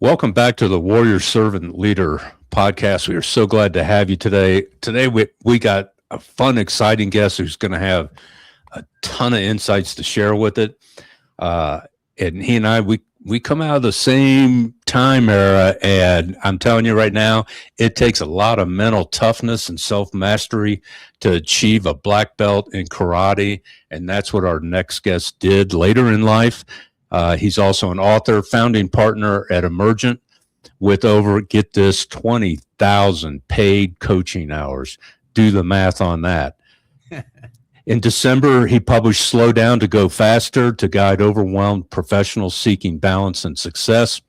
Welcome back to the Warrior Servant Leader podcast. We are so glad to have you today. Today we got a fun, exciting guest who's going to have a ton of insights to share with it. And he and I, we come out of the same time era, and I'm telling you right now, it takes a lot of mental toughness and self-mastery to achieve a black belt in karate, and that's what our next guest did later in life. He's also an author, founding partner at Emergent with over, get this, 20,000 paid coaching hours. Do the math on that. In December, he published Slow Down to Go Faster to guide overwhelmed professionals seeking balance and success.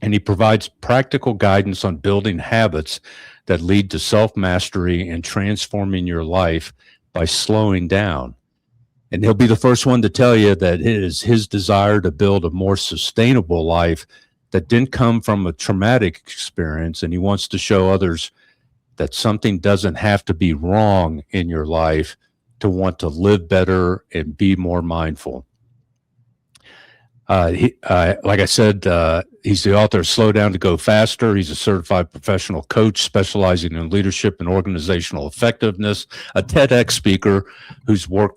And he provides practical guidance on building habits that lead to self-mastery and transforming your life by slowing down. And he'll be the first one to tell you that it is his desire to build a more sustainable life that didn't come from a traumatic experience. And he wants to show others that something doesn't have to be wrong in your life to want to live better and be more mindful. Like I said, he's the author of Slow Down to Go Faster. He's a certified professional coach specializing in leadership and organizational effectiveness, a TEDx speaker whose work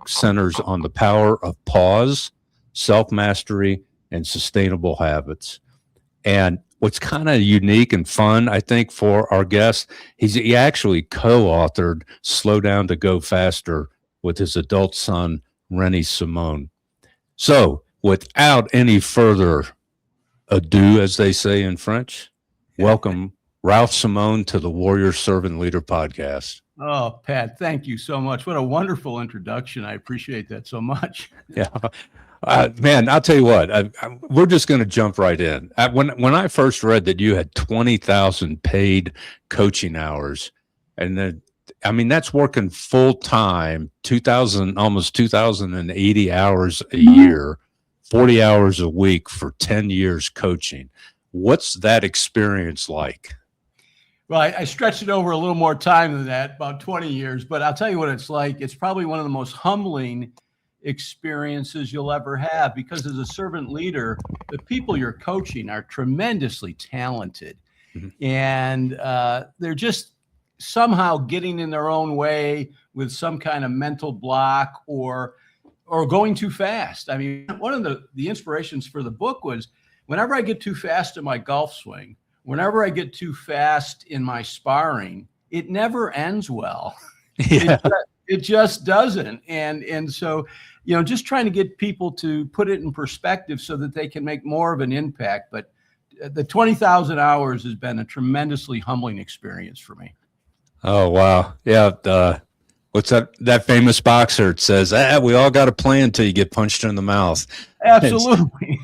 centers on the power of pause, self-mastery, and sustainable habits. And what's kind of unique and fun, I think, for our guest, he actually co-authored Slow Down to Go Faster with his adult son, Rennie Simone. So without any further ado, as they say in French, welcome Ralph Simone to the Warrior Servant Leader podcast. Oh, Pat, thank you so much. What a wonderful introduction. I appreciate that so much. Yeah. Man, I'll tell you what, we're just going to jump right in. When I first read that you had 20,000 paid coaching hours, and then, I mean, that's working full time, almost 2,080 hours a year, 40 hours a week for 10 years coaching. What's that experience like? Well, I stretched it over a little more time than that, about 20 years, but I'll tell you what it's like. It's probably one of the most humbling experiences you'll ever have, because as a servant leader, the people you're coaching are tremendously talented. Mm-hmm. And they're just somehow getting in their own way with some kind of mental block or going too fast. I mean, one of the inspirations for the book was whenever I get too fast in my golf swing, whenever I get too fast in my sparring, it never ends well. Yeah. It just doesn't. And so, you know, just trying to get people to put it in perspective so that they can make more of an impact. But the 20,000 hours has been a tremendously humbling experience for me. Oh, wow. Yeah. What's that famous boxer? It says, we all got a plan until you get punched in the mouth. Absolutely.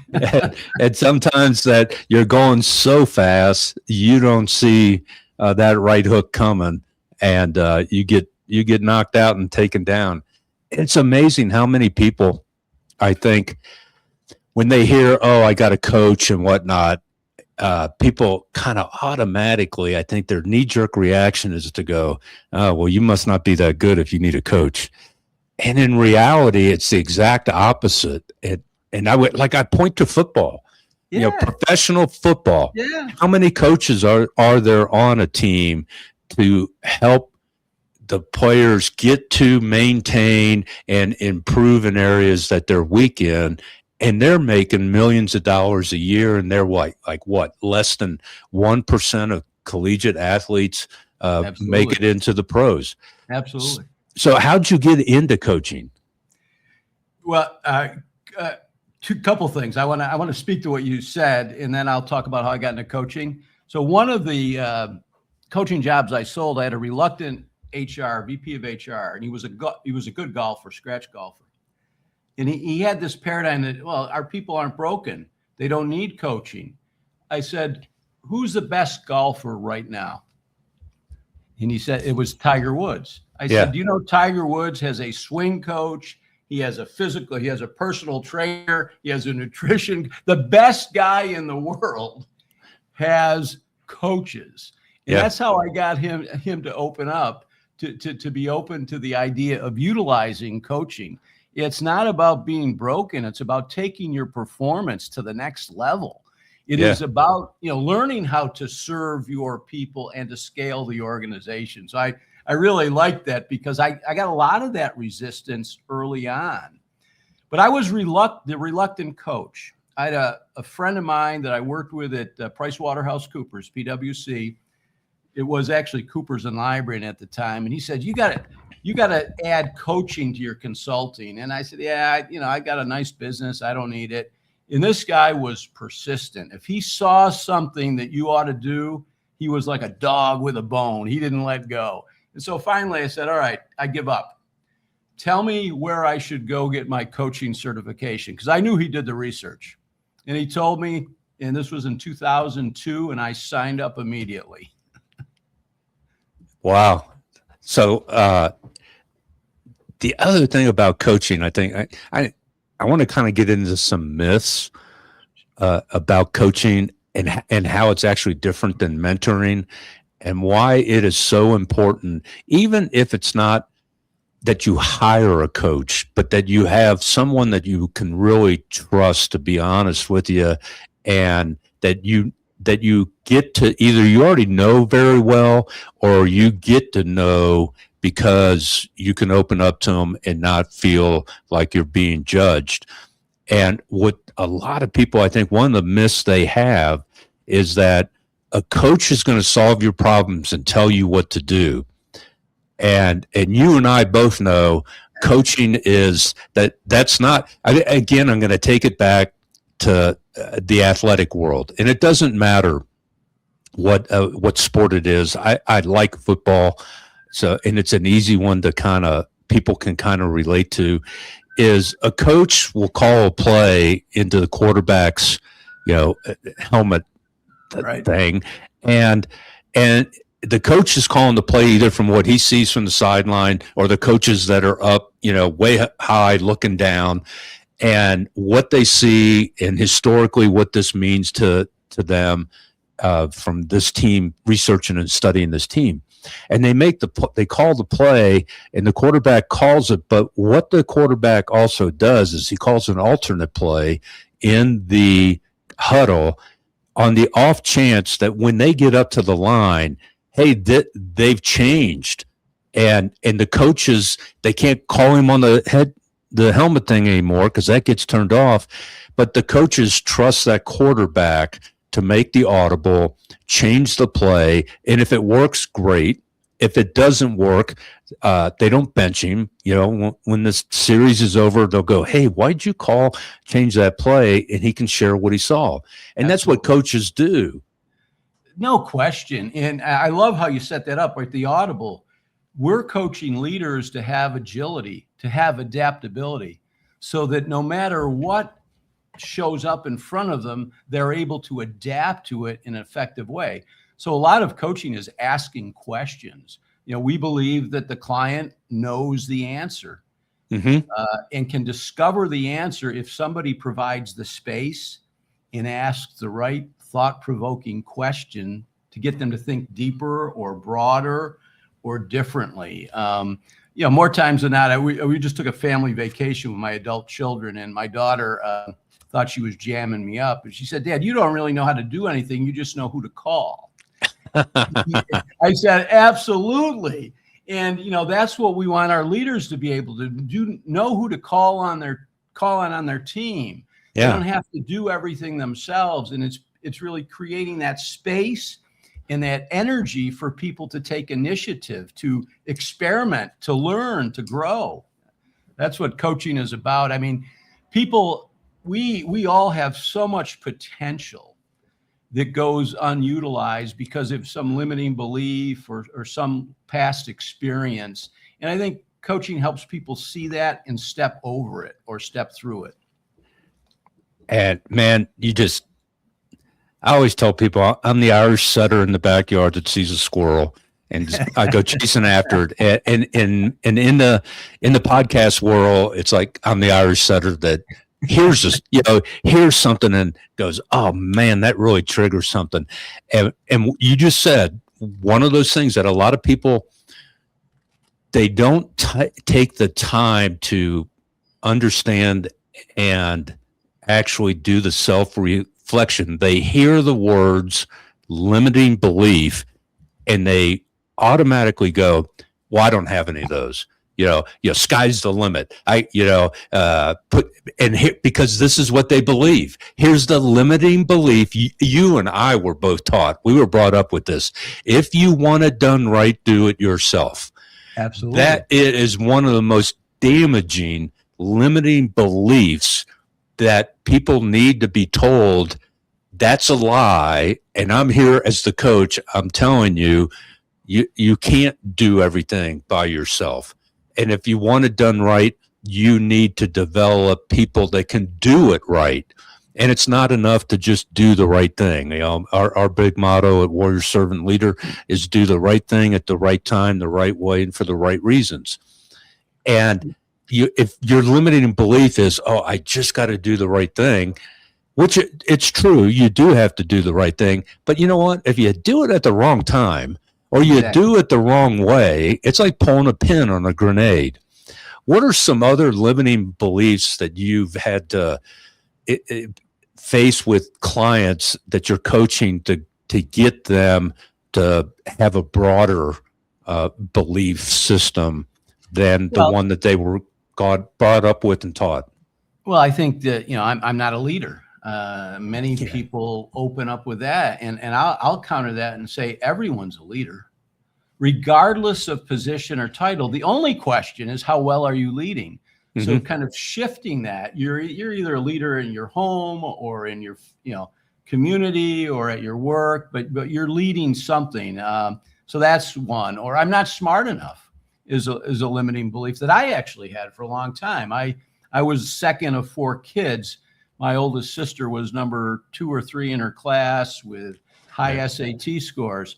And sometimes that you're going so fast, you don't see that right hook coming, and you get knocked out and taken down. It's amazing how many people, I think, when they hear, oh, I got a coach and whatnot, people kind of automatically, I think their knee-jerk reaction is to go, oh, well, you must not be that good if you need a coach. And in reality, it's the exact opposite. And I point to football, yeah. You know, professional football. Yeah. How many coaches are there on a team to help the players get to maintain and improve in areas that they're weak in? And they're making millions of dollars a year, and they're less than 1% of collegiate athletes make it into the pros. Absolutely. So how'd you get into coaching? Well, couple things. I want to speak to what you said, and then I'll talk about how I got into coaching. So one of the coaching jobs I sold, I had a reluctant VP of HR, and he was a good golfer, scratch golfer. And he had this paradigm that, well, our people aren't broken. They don't need coaching. I said, who's the best golfer right now? And he said, it was Tiger Woods. I said, do you know Tiger Woods has a swing coach? He has a personal trainer. He has a nutrition. The best guy in the world has coaches. And that's how I got him to open up, to be open to the idea of utilizing coaching. It's not about being broken. It's about taking your performance to the next level. It is about, learning how to serve your people and to scale the organization. So I really like that because I got a lot of that resistance early on. But I was the reluctant coach. I had a friend of mine that I worked with at PricewaterhouseCoopers, PwC. It was actually Coopers and Lybrand at the time. And he said, you got to add coaching to your consulting. And I said, yeah, I got a nice business. I don't need it. And this guy was persistent. If he saw something that you ought to do, he was like a dog with a bone. He didn't let go. And so finally I said, all right, I give up. Tell me where I should go get my coaching certification. Because I knew he did the research. And he told me, and this was in 2002, and I signed up immediately. Wow. So the other thing about coaching, I think I want to kind of get into some myths about coaching and how it's actually different than mentoring and why it is so important, even if it's not that you hire a coach, but that you have someone that you can really trust to be honest with you, and that you get to either you already know very well or you get to know because you can open up to them and not feel like you're being judged. And what a lot of people, I think one of the myths they have is that a coach is going to solve your problems and tell you what to do. And you and I both know coaching is that's not, again, I'm going to take it back to the athletic world. And it doesn't matter what sport it is. I like football. So, and it's an easy one to people can kind of relate to, is a coach will call a play into the quarterback's, helmet thing. And the coach is calling the play either from what he sees from the sideline or the coaches that are up, way high looking down, and what they see and historically what this means to them from this team, researching and studying this team. And they call the play and the quarterback calls it. But what the quarterback also does is he calls an alternate play in the huddle on the off chance that when they get up to the line, hey, they've changed. And the coaches, they can't call him on the helmet thing anymore because that gets turned off. But the coaches trust that quarterback to make the audible, change the play. And if it works, great. If it doesn't work, they don't bench him. When this series is over, they'll go, hey, why'd you change that play? And he can share what he saw. And that's what coaches do. No question. And I love how you set that up, right? The audible. We're coaching leaders to have agility, to have adaptability, so that no matter what shows up in front of them, they're able to adapt to it in an effective way. So a lot of coaching is asking questions. We believe that the client knows the answer and can discover the answer if somebody provides the space and asks the right thought-provoking question to get them to think deeper or broader or differently. More times than not, we just took a family vacation with my adult children, and my daughter thought she was jamming me up. And she said, Dad, you don't really know how to do anything. You just know who to call. I said, absolutely. And, that's what we want our leaders to be able to do, know who to call on their team. Yeah. They don't have to do everything themselves. And it's really creating that space and that energy for people to take initiative, to experiment, to learn, to grow. That's what coaching is about. I mean, people, we all have so much potential that goes unutilized because of some limiting belief or some past experience. And I think coaching helps people see that and step over it or step through it. And man, I always tell people I'm the Irish setter in the backyard that sees a squirrel and I go chasing after it. And in the podcast world, it's like I'm the Irish setter that here's something and goes, oh man, that really triggers something. And you just said one of those things that a lot of people, they don't take the time to understand and actually do the deflection. They hear the words limiting belief and they automatically go, well, I don't have any of those. Sky's the limit. Because this is what they believe. Here's the limiting belief. You and I were both taught. We were brought up with this. If you want it done right, do it yourself. Absolutely. That is one of the most damaging, limiting beliefs that people need to be told. That's a lie. And I'm here as the coach. I'm telling you, you can't do everything by yourself. And if you want it done right, you need to develop people that can do it right. And it's not enough to just do the right thing. Our big motto at Warrior Servant Leader is do the right thing at the right time, the right way, and for the right reasons. And if your limiting belief is, I just got to do the right thing, which it's true, you do have to do the right thing. But you know what? If you do it at the wrong time, or you do it the wrong way, it's like pulling a pin on a grenade. What are some other limiting beliefs that you've had to face with clients that you're coaching to get them to have a broader belief system than the one that they were brought up with and taught? Well, I think that, I'm not a leader. Many people open up with that, and I'll counter that and say everyone's a leader, regardless of position or title. The only question is, how well are you leading? Mm-hmm. So kind of shifting that, you're either a leader in your home or in your community or at your work, but you're leading something. So that's one. Or I'm not smart enough is a limiting belief that I actually had for a long time. I was second of 4 kids. My oldest sister was number 2 or 3 in her class with high SAT scores.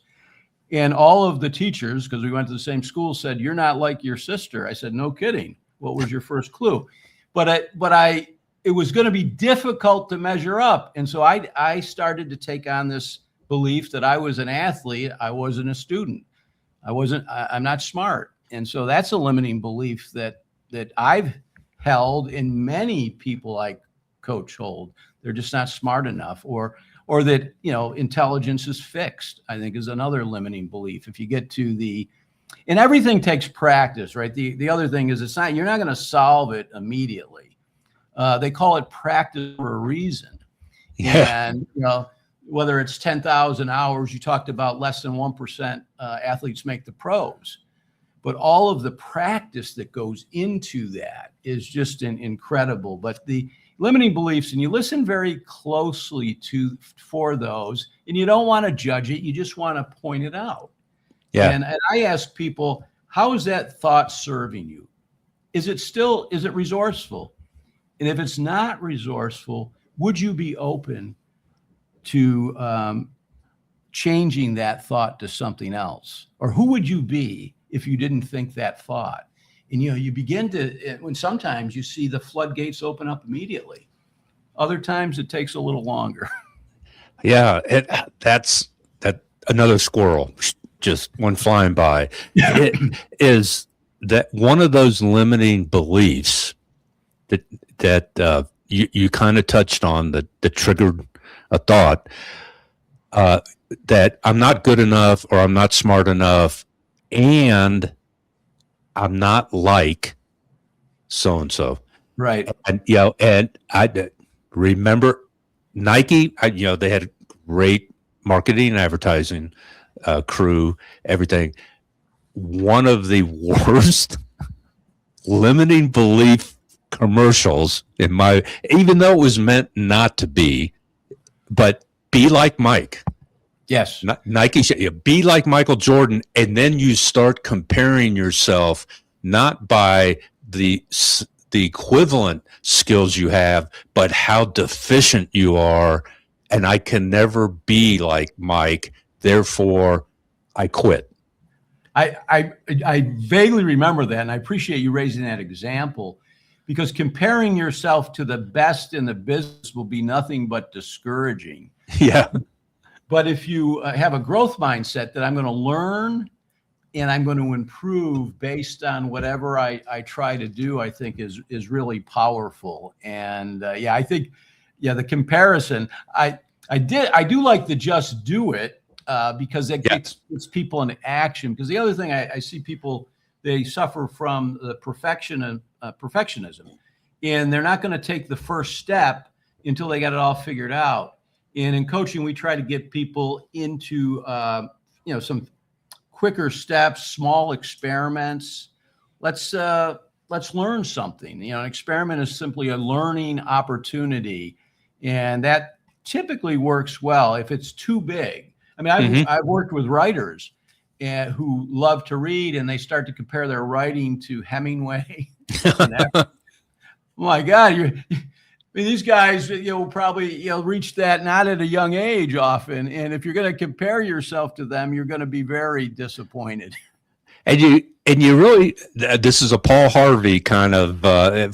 And all of the teachers, because we went to the same school, said, "You're not like your sister." I said, "No kidding. What was your first clue?" But it was going to be difficult to measure up. And so I started to take on this belief that I was an athlete. I wasn't a student. I'm not smart. And so that's a limiting belief that I've held, and many people I coach hold. They're just not smart enough, or that, intelligence is fixed, I think, is another limiting belief. If you get to and everything takes practice, right? The other thing is you're not going to solve it immediately. They call it practice for a reason. Yeah. And, whether it's 10,000 hours, you talked about less than 1% athletes make the pros. But all of the practice that goes into that is just incredible. But the limiting beliefs, and you listen very closely for those, and you don't want to judge it. You just want to point it out. Yeah. And I ask people, how is that thought serving you? Is it resourceful? And if it's not resourceful, would you be open to changing that thought to something else? Or who would you be if you didn't think that thought? And, you begin when sometimes you see the floodgates open up immediately. Other times it takes a little longer. Yeah. That's another squirrel just went flying by. It is that one of those limiting beliefs that you kind of touched on that triggered a thought, that I'm not good enough, or I'm not smart enough, and I'm not like so-and-so. Right. And, and I remember Nike, they had a great marketing and advertising crew, everything. One of the worst limiting belief commercials even though it was meant not to be, but be like Mike. Yes. Nike said, be like Michael Jordan. And then you start comparing yourself, not by the equivalent skills you have, but how deficient you are. And I can never be like Mike. Therefore, I quit. I vaguely remember that. And I appreciate you raising that example, because comparing yourself to the best in the business will be nothing but discouraging. Yeah. But if you have a growth mindset that I'm going to learn and I'm going to improve based on whatever I try to do, I think is really powerful. And I think the comparison. I do like the just do it because it gets people into action. Because the other thing I see people, they suffer from the perfectionism, and they're not going to take the first step until they got it all figured out. And in coaching, we try to get people into some quicker steps, small experiments. Let's learn something. An experiment is simply a learning opportunity, and that typically works well. If it's too big, I mean, I've worked with writers who love to read, and they start to compare their writing to Hemingway. Oh my God, these guys, probably reach that not at a young age often, and if you're going to compare yourself to them, you're going to be very disappointed. And you really, this is a Paul Harvey kind of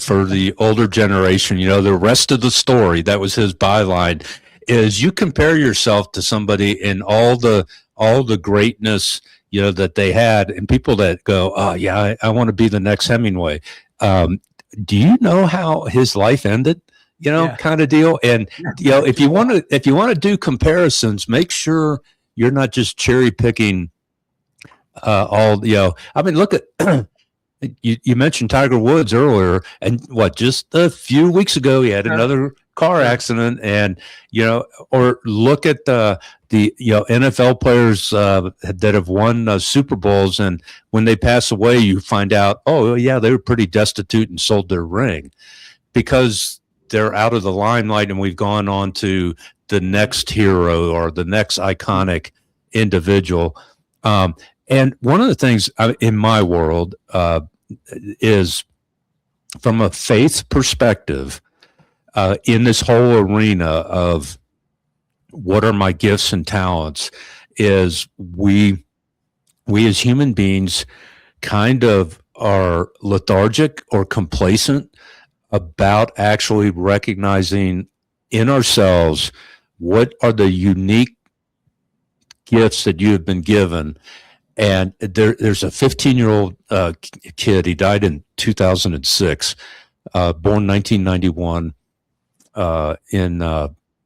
for the older generation. The rest of the story, that was his byline, is you compare yourself to somebody in all the greatness that they had, and people that go, oh yeah, I want to be the next Hemingway. Do you know how his life ended? Kind of deal. And if you want to do comparisons, make sure you're not just cherry picking I mean, look at you mentioned Tiger Woods earlier, and just a few weeks ago he had another car accident, and or look at the NFL players that have won Super Bowls, and when they pass away, you find out, oh yeah, they were pretty destitute and sold their ring because they're out of the limelight, and we've gone on to the next hero or the next iconic individual. And one of the things in my world is, from a faith perspective, in this whole arena of what are my gifts and talents, is we as human beings kind of are lethargic or complacent about actually recognizing in ourselves what are the unique gifts that you have been given. And there's a 15-year-old kid. He died in 2006, born 1991 in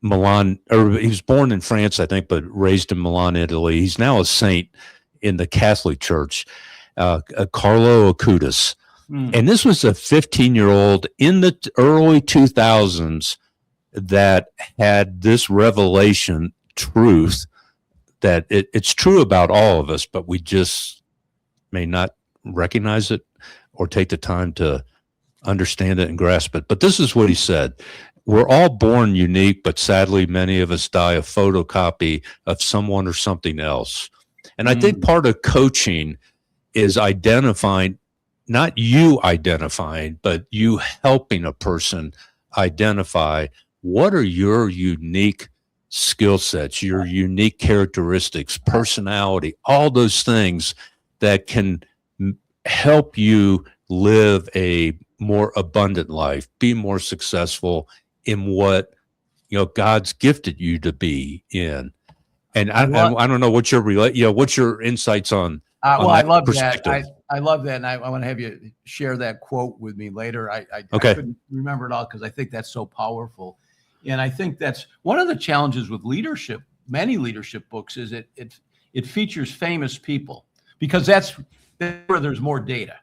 Milan, or he was born in France, I think, but raised in Milan, Italy. He's now a saint in the Catholic Church, Carlo Acutis. And this was a 15-year-old in the early 2000s that had this revelation truth that it's true about all of us, but we just may not recognize it or take the time to understand it and grasp it. But this is what he said. We're all born unique, but sadly, many of us die a photocopy of someone or something else. And I think part of coaching is identifying, not you identifying, but you helping a person identify what are your unique skill sets, your unique characteristics, personality, all those things that can help you live a more abundant life, be more successful in what God's gifted you to be in. And I don't know what your what's your insights on. Well, I love that. I love that, and I want to have you share that quote with me later. I couldn't remember it all because I think that's so powerful, and I think that's one of the challenges with leadership. Many leadership books is it features famous people because that's where there's more data,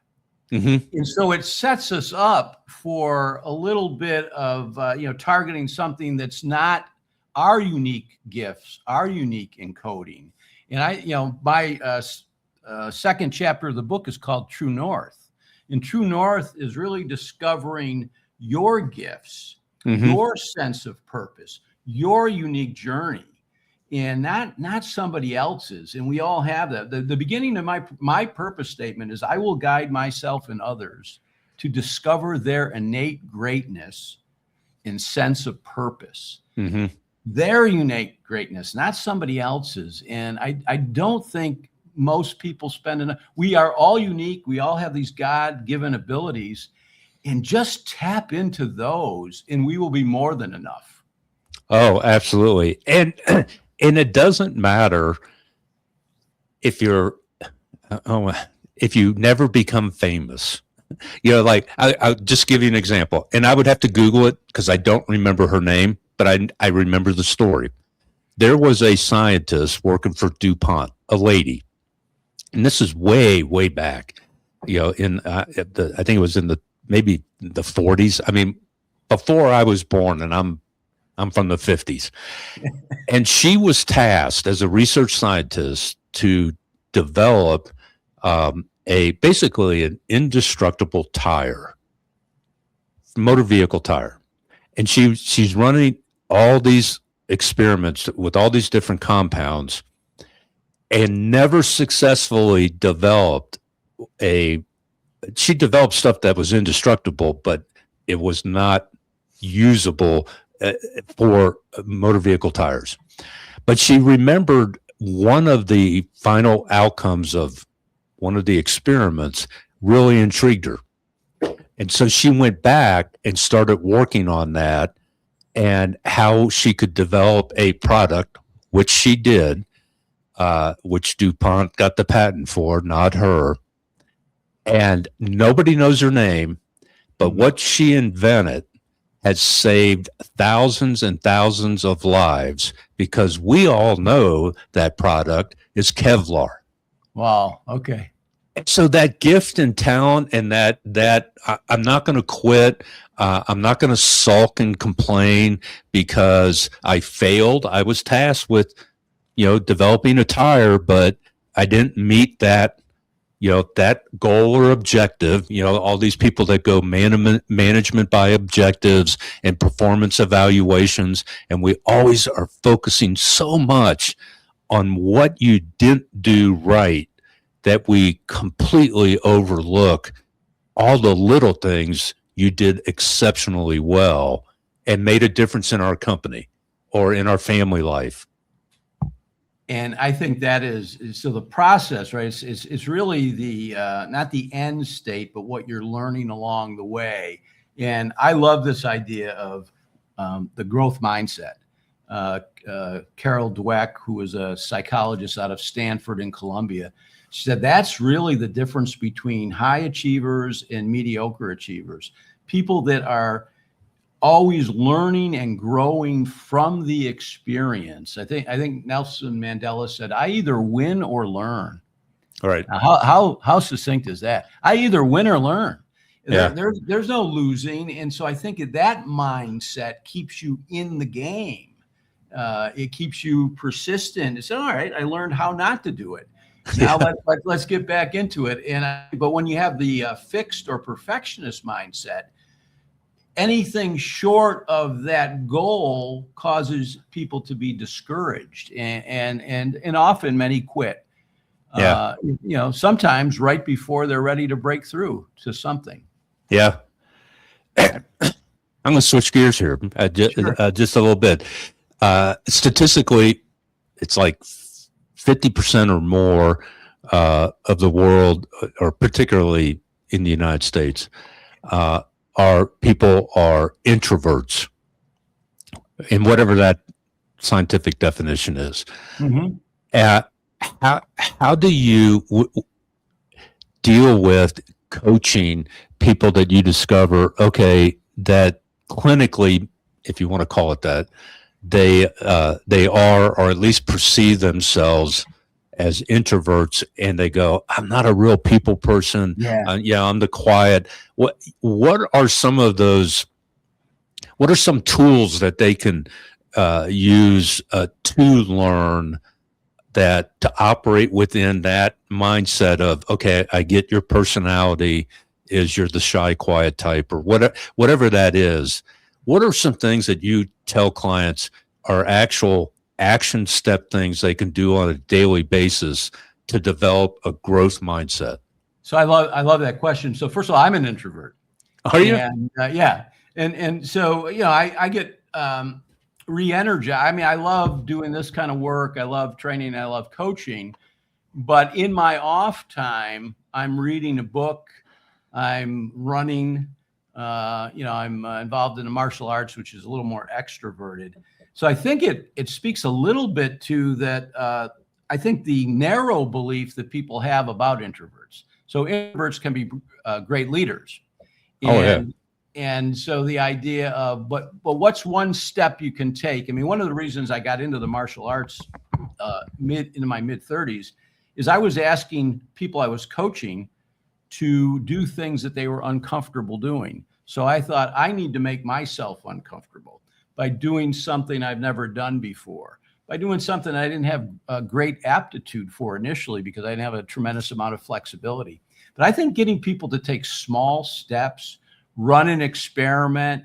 and so it sets us up for a little bit of targeting something that's not our unique gifts, our unique encoding, and my second chapter of the book is called True North. And True North is really discovering your gifts, your sense of purpose, your unique journey, and not somebody else's. And we all have that. The beginning of my purpose statement is I will guide myself and others to discover their innate greatness and sense of purpose. Their unique greatness, not somebody else's. And I don't think most people spend enough. We are all unique. We all have these God-given abilities, and just tap into those and we will be more than enough. Oh, absolutely. And it doesn't matter if if you never become famous. Like I'll just give you an example, and I would have to Google it because I don't remember her name. but I remember the story. There was a scientist working for DuPont, a lady, and this is way, way back, in I think it was in maybe the 40s. I mean, before I was born, and I'm from the 50s. And she was tasked as a research scientist to develop basically an indestructible tire, motor vehicle tire. And she's running all these experiments with all these different compounds and never successfully developed she developed stuff that was indestructible, but it was not usable for motor vehicle tires. But she remembered one of the final outcomes of one of the experiments really intrigued her. And so she went back and started working on that and how she could develop a product, which she did, which DuPont got the patent for, not her. And nobody knows her name, but what she invented has saved thousands and thousands of lives, because we all know that product is Kevlar. Wow. Okay. So that gift and talent, and that I'm not going to quit. I'm not going to sulk and complain because I failed. I was tasked with, developing a tire, but I didn't meet that, that goal or objective. All these people that go management by objectives and performance evaluations, and we always are focusing so much on what you didn't do right that we completely overlook all the little things you did exceptionally well and made a difference in our company or in our family life. And I think that is so the process, right? It's really the not the end state, but what you're learning along the way. And I love this idea of the growth mindset. Carol Dweck, who is a psychologist out of Stanford and Columbia, she said that's really the difference between high achievers and mediocre achievers. People that are always learning and growing from the experience. I think Nelson Mandela said, "I either win or learn." All right. Now, how succinct is that? I either win or learn. Yeah. There's no losing, and so I think that mindset keeps you in the game. It keeps you persistent. It's all right. I learned how not to do it. Now let's get back into it. But when you have the fixed or perfectionist mindset, anything short of that goal causes people to be discouraged, and often many quit. Yeah. Sometimes right before they're ready to break through to something. Yeah. I'm going to switch gears here just a little bit. Statistically, it's like 50% or more of the world, or particularly in the United States, people are introverts, in whatever that scientific definition is. Mm-hmm. How do you deal with coaching people that you discover, okay, that clinically, if you want to call it that, they are, or at least perceive themselves as introverts, and they go, I'm not a real people person. Yeah. I'm the quiet. What are some of those? What are some tools that they can use to learn that, to operate within that mindset of, okay, I get your personality is you're the shy, quiet type, or whatever that is. What are some things that you tell clients are actual action step things they can do on a daily basis to develop a growth mindset? So I love that question. So first of all, I'm an introvert. Are you? And, yeah. And so, I get re-energized. I mean, I love doing this kind of work. I love training. I love coaching. But in my off time, I'm reading a book. I'm running. I'm involved in the martial arts, which is a little more extroverted. So I think it speaks a little bit to that. I think the narrow belief that people have about introverts. So introverts can be great leaders. And so the idea of, but what's one step you can take? I mean, one of the reasons I got into the martial arts into my mid 30s is I was asking people I was coaching to do things that they were uncomfortable doing. So I thought I need to make myself uncomfortable by doing something I've never done before, by doing something I didn't have a great aptitude for initially because I didn't have a tremendous amount of flexibility. But I think getting people to take small steps, run an experiment,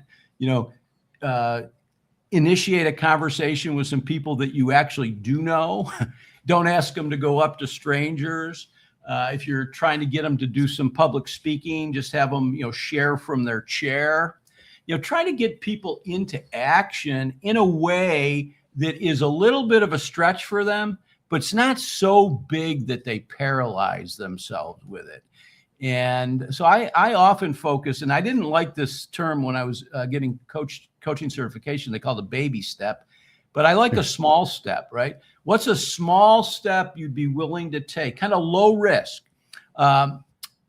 initiate a conversation with some people that you actually do know. Don't ask them to go up to strangers. If you're trying to get them to do some public speaking, just have them, share from their chair. Try to get people into action in a way that is a little bit of a stretch for them, but it's not so big that they paralyze themselves with it. And so I often focus, and I didn't like this term when I was getting coaching certification. They call it a baby step, but I like a small step, right? What's a small step you'd be willing to take, kind of low risk? I'll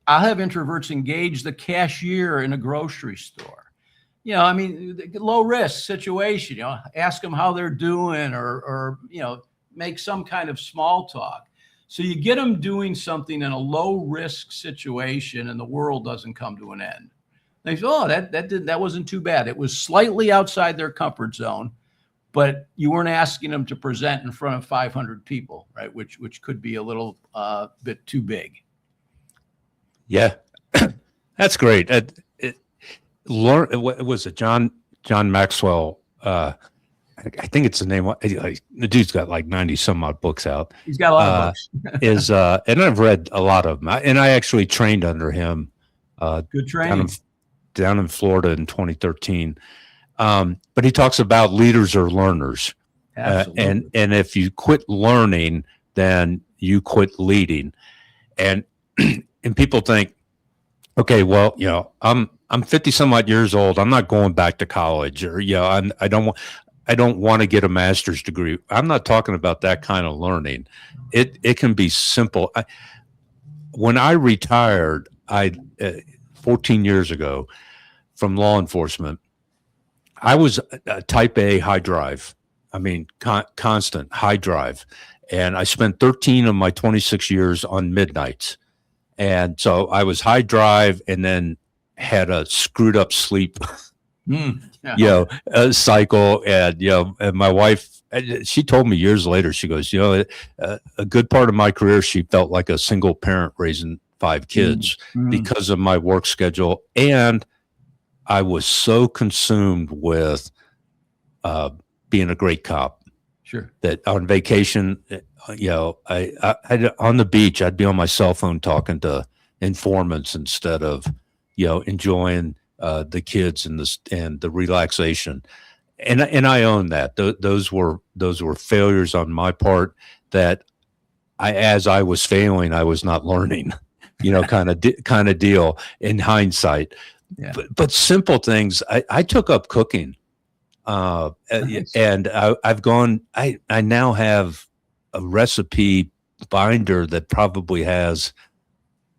have introverts engage the cashier in a grocery store. Low risk situation, ask them how they're doing or make some kind of small talk. So you get them doing something in a low risk situation and the world doesn't come to an end. They say, oh, that wasn't too bad. It was slightly outside their comfort zone, but you weren't asking them to present in front of 500 people, right? Which could be a little bit too big. Yeah, that's great. What was it? John Maxwell. I think it's the name. The dude's got like 90 some odd books out. He's got a lot of books. And I've read a lot of them. And I actually trained under him. Good training. Down in Florida in 2013. But he talks about leaders are learners. Absolutely. And if you quit learning, then you quit leading. And and people think, okay, well, I'm 50 some odd years old. I'm not going back to college, or I don't want to get a master's degree. I'm not talking about that kind of learning. It can be simple. When I retired, 14 years ago from law enforcement, I was a type A high drive. I mean, constant high drive. And I spent 13 of my 26 years on midnights. And so I was high drive and then had a screwed up sleep cycle. And, and my wife, she told me years later, she goes, a good part of my career, she felt like a single parent raising 5 kids because of my work schedule. And I was so consumed with being a great cop. Sure. That on vacation, I on the beach, I'd be on my cell phone talking to informants instead of, enjoying the kids and the relaxation. And I own that. Those were failures on my part that as I was failing, I was not learning, kind of deal in hindsight. Yeah. But simple things. I took up cooking. Nice. And I've gone, I now have a recipe binder that probably has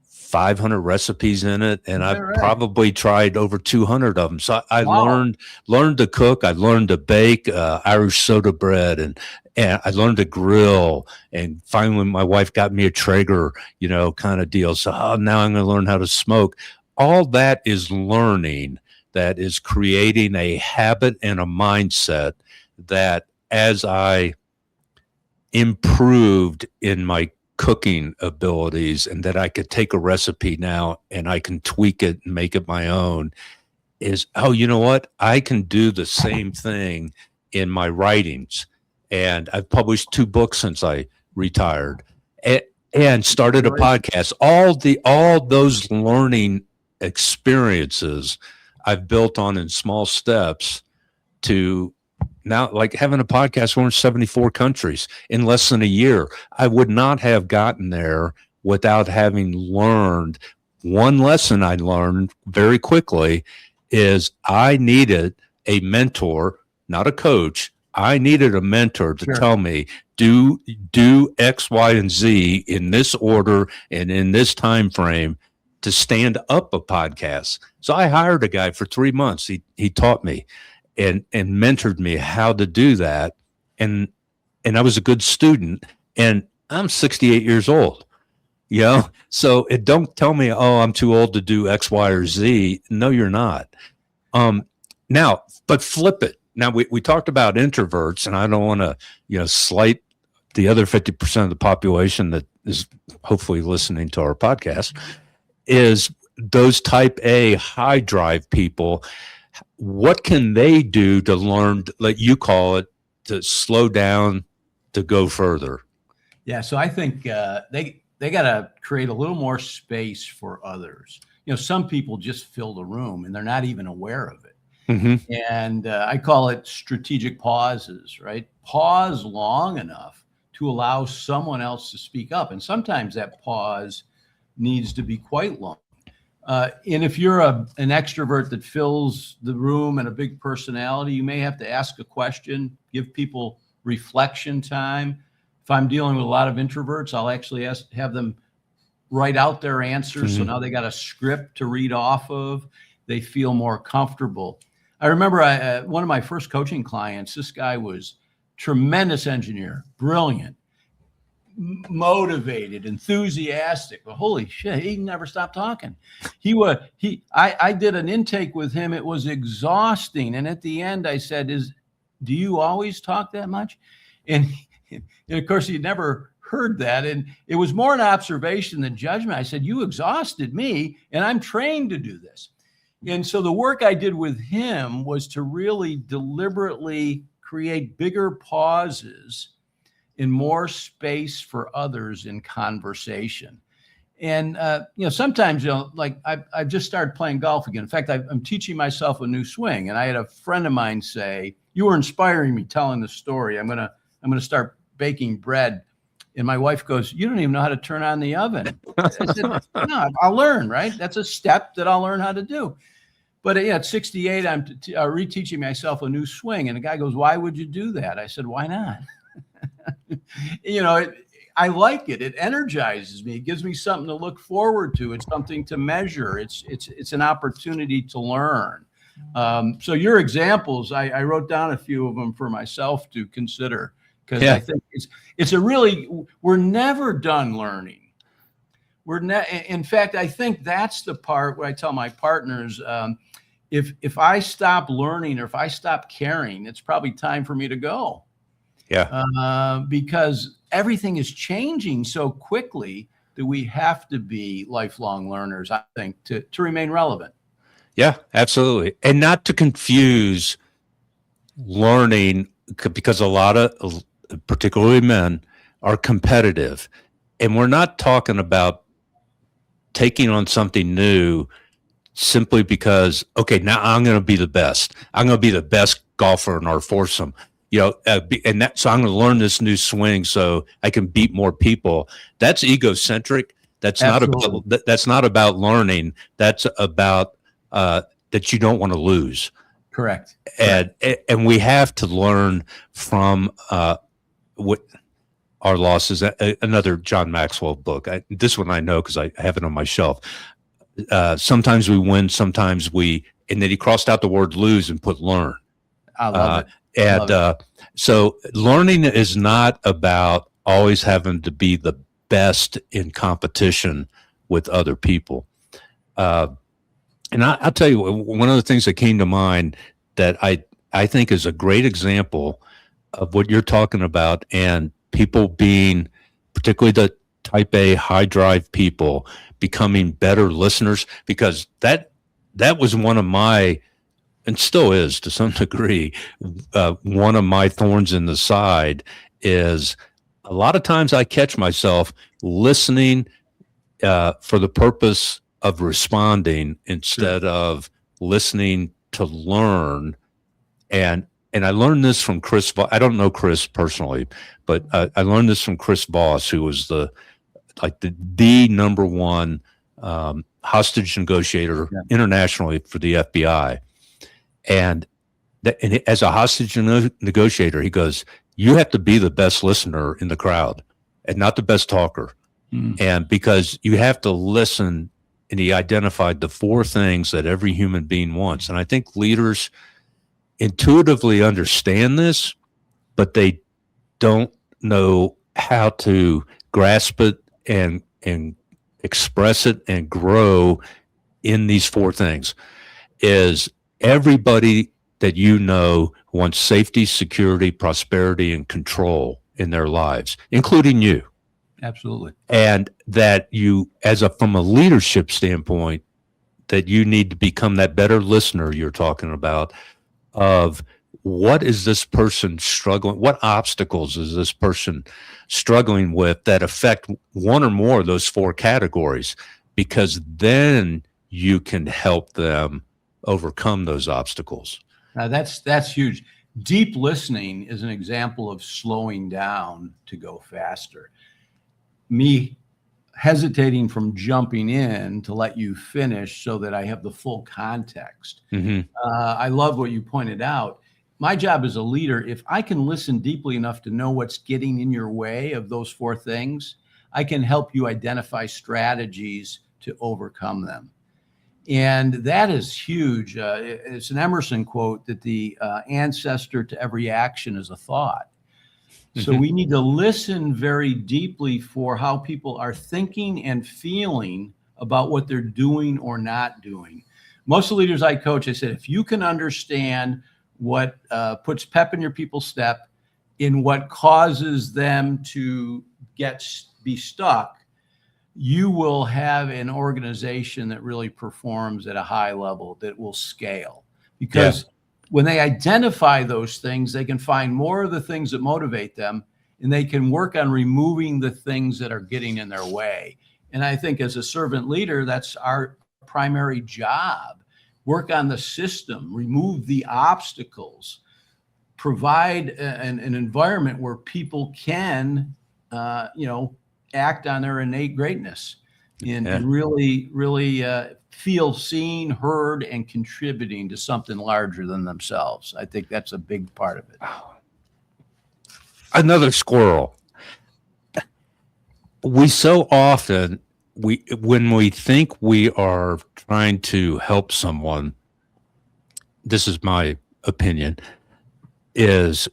500 recipes in it. And I've probably tried over 200 of them. So I learned to cook. I learned to bake Irish soda bread and I learned to grill. And finally my wife got me a Traeger, kind of deal. So now I'm going to learn how to smoke. All that is learning. That is creating a habit and a mindset that as I improved in my cooking abilities and that I could take a recipe now and I can tweak it and make it my own is, you know what? I can do the same thing in my writings. And I've published 2 books since I retired and started a podcast. All those learning experiences I've built on in small steps to now, like having a podcast. We're in 74 countries in less than a year. I would not have gotten there without having learned. One lesson I learned very quickly is I needed a mentor, not a coach. I needed a mentor to tell me, do X, Y, and Z in this order and in this time frame to stand up a podcast. So I hired a guy for 3 months. He taught me and mentored me how to do that. And I was a good student, and I'm 68 years old, so don't tell me, oh, I'm too old to do X, Y, or Z. No, you're not. Now, but flip it. Now we talked about introverts, and I don't want to, slight the other 50% of the population that is hopefully listening to our podcast, is those type A high drive people. What can they do to learn, like you call it, to slow down, to go further? Yeah. So I think they got to create a little more space for others. Some people just fill the room and they're not even aware of it. Mm-hmm. And I call it strategic pauses, right? Pause long enough to allow someone else to speak up. And sometimes that pause needs to be quite long. And if you're an extrovert that fills the room and a big personality, you may have to ask a question, give people reflection time. If I'm dealing with a lot of introverts, I'll actually have them write out their answers. Mm-hmm. So now they got a script to read off of. They feel more comfortable. I remember one of my first coaching clients, this guy was tremendous engineer, brilliant, motivated, enthusiastic, but holy shit, he never stopped talking. I did an intake with him. It was exhausting. And at the end I said, do you always talk that much? And of course he'd never heard that. And it was more an observation than judgment. I said, you exhausted me and I'm trained to do this. And so the work I did with him was to really deliberately create bigger pauses and more space for others in conversation. And, sometimes, like I've just started playing golf again. In fact, I'm teaching myself a new swing. And I had a friend of mine say, you were inspiring me telling the story. I'm going to start baking bread. And my wife goes, you don't even know how to turn on the oven. I said, no, I'll learn, right? That's a step that I'll learn how to do. But at 68, I'm reteaching myself a new swing. And the guy goes, why would you do that? I said, why not? I like it. It energizes me. It gives me something to look forward to. It's something to measure. It's an opportunity to learn. So your examples, I wrote down a few of them for myself to consider, because I think we're never done learning. In fact, I think that's the part where I tell my partners, if I stop learning or if I stop caring, it's probably time for me to go. Yeah. Because everything is changing so quickly that we have to be lifelong learners, I think, to remain relevant. Yeah, absolutely. And not to confuse learning, because a lot of, particularly men, are competitive. And we're not talking about taking on something new simply because, okay, now I'm going to be the best. I'm going to be the best golfer in our foursome. So I'm going to learn this new swing so I can beat more people. That's egocentric. That's not about learning. That's about that you don't want to lose. Correct. And we have to learn from what our losses. Another John Maxwell book. This one I know because I have it on my shelf. Sometimes we win, sometimes and then he crossed out the word lose and put learn. I love it. So learning is not about always having to be the best in competition with other people. And I'll tell you, one of the things that came to mind that I think is a great example of what you're talking about, and people being, particularly the type A high drive people, becoming better listeners, because that was one of my, and still is to some degree, one of my thorns in the side. Is a lot of times I catch myself listening for the purpose of responding instead of listening to learn. And I learned this from Chris. I don't know Chris personally, but I learned this from Chris Voss, who was the number one hostage negotiator internationally for the FBI. And as a hostage negotiator, he goes, you have to be the best listener in the crowd and not the best talker. And because you have to listen and he identified the 4 things that every human being wants. And I think leaders intuitively understand this, but they don't know how to grasp it and express it and grow in these 4 things. Is everybody that you know wants safety, security, prosperity, and control in their lives, including you. Absolutely. And that you, from a leadership standpoint, that you need to become that better listener you're talking about, of what is this person struggling, what obstacles is this person struggling with that affect one or more of those 4 categories, because then you can help them overcome those obstacles. Now that's huge. Deep listening is an example of slowing down to go faster. Me hesitating from jumping in to let you finish so that I have the full context. I love what you pointed out. My job as a leader, if I can listen deeply enough to know what's getting in your way of those 4 things, I can help you identify strategies to overcome them. And that is huge. It's an Emerson quote that the ancestor to every action is a thought. So we need to listen very deeply for how people are thinking and feeling about what they're doing or not doing. Most of the leaders I coach, I said, if you can understand what puts pep in your people's step, in what causes them to be stuck, you will have an organization that really performs at a high level, that will scale. Because when they identify those things, they can find more of the things that motivate them, and they can work on removing the things that are getting in their way. And I think as a servant leader, that's our primary job. Work on the system, remove the obstacles, provide an environment where people can, act on their innate greatness and really feel seen, heard, and contributing to something larger than themselves. I think that's a big part of it. Another squirrel. We so often, when we think we are trying to help someone, this is my opinion, is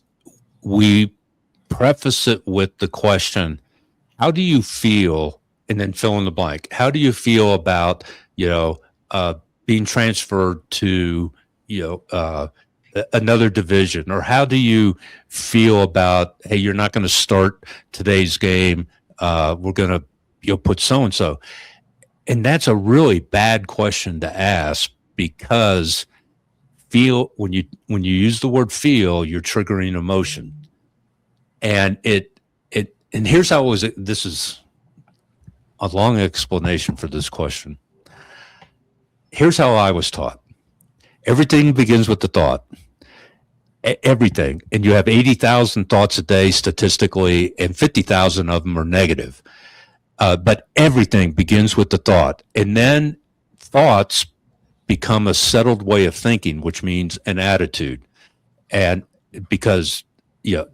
we preface it with the question, how do you feel? And then fill in the blank. How do you feel about, being transferred to, another division? Or how do you feel about, hey, you're not going to start today's game. We're going to, put so-and-so. And that's a really bad question to ask, because when you use the word feel, you're triggering emotion. And and here's how it was. This is a long explanation for this question. Here's how I was taught. Everything begins with the thought. Everything. And you have 80,000 thoughts a day statistically, and 50,000 of them are negative. But everything begins with the thought. And then thoughts become a settled way of thinking, which means an attitude. And because, you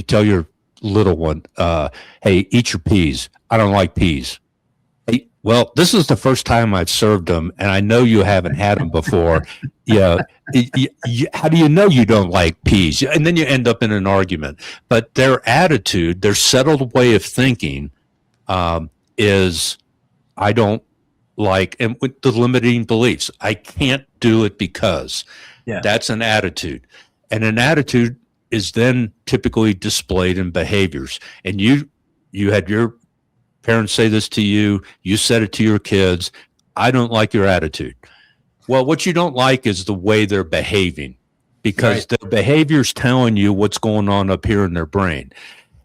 tell your little one, hey, eat your peas. I don't like peas. Hey, well, this is the first time I've served them, and I know you haven't had them before. How do you know you don't like peas? And then you end up in an argument. But their attitude, their settled way of thinking, is I don't like, and with the limiting beliefs, I can't do it because. That's an attitude. And an attitude is then typically displayed in behaviors. And you had your parents say this to you, you said it to your kids, I don't like your attitude. Well, what you don't like is the way they're behaving, because their behavior's telling you what's going on up here in their brain.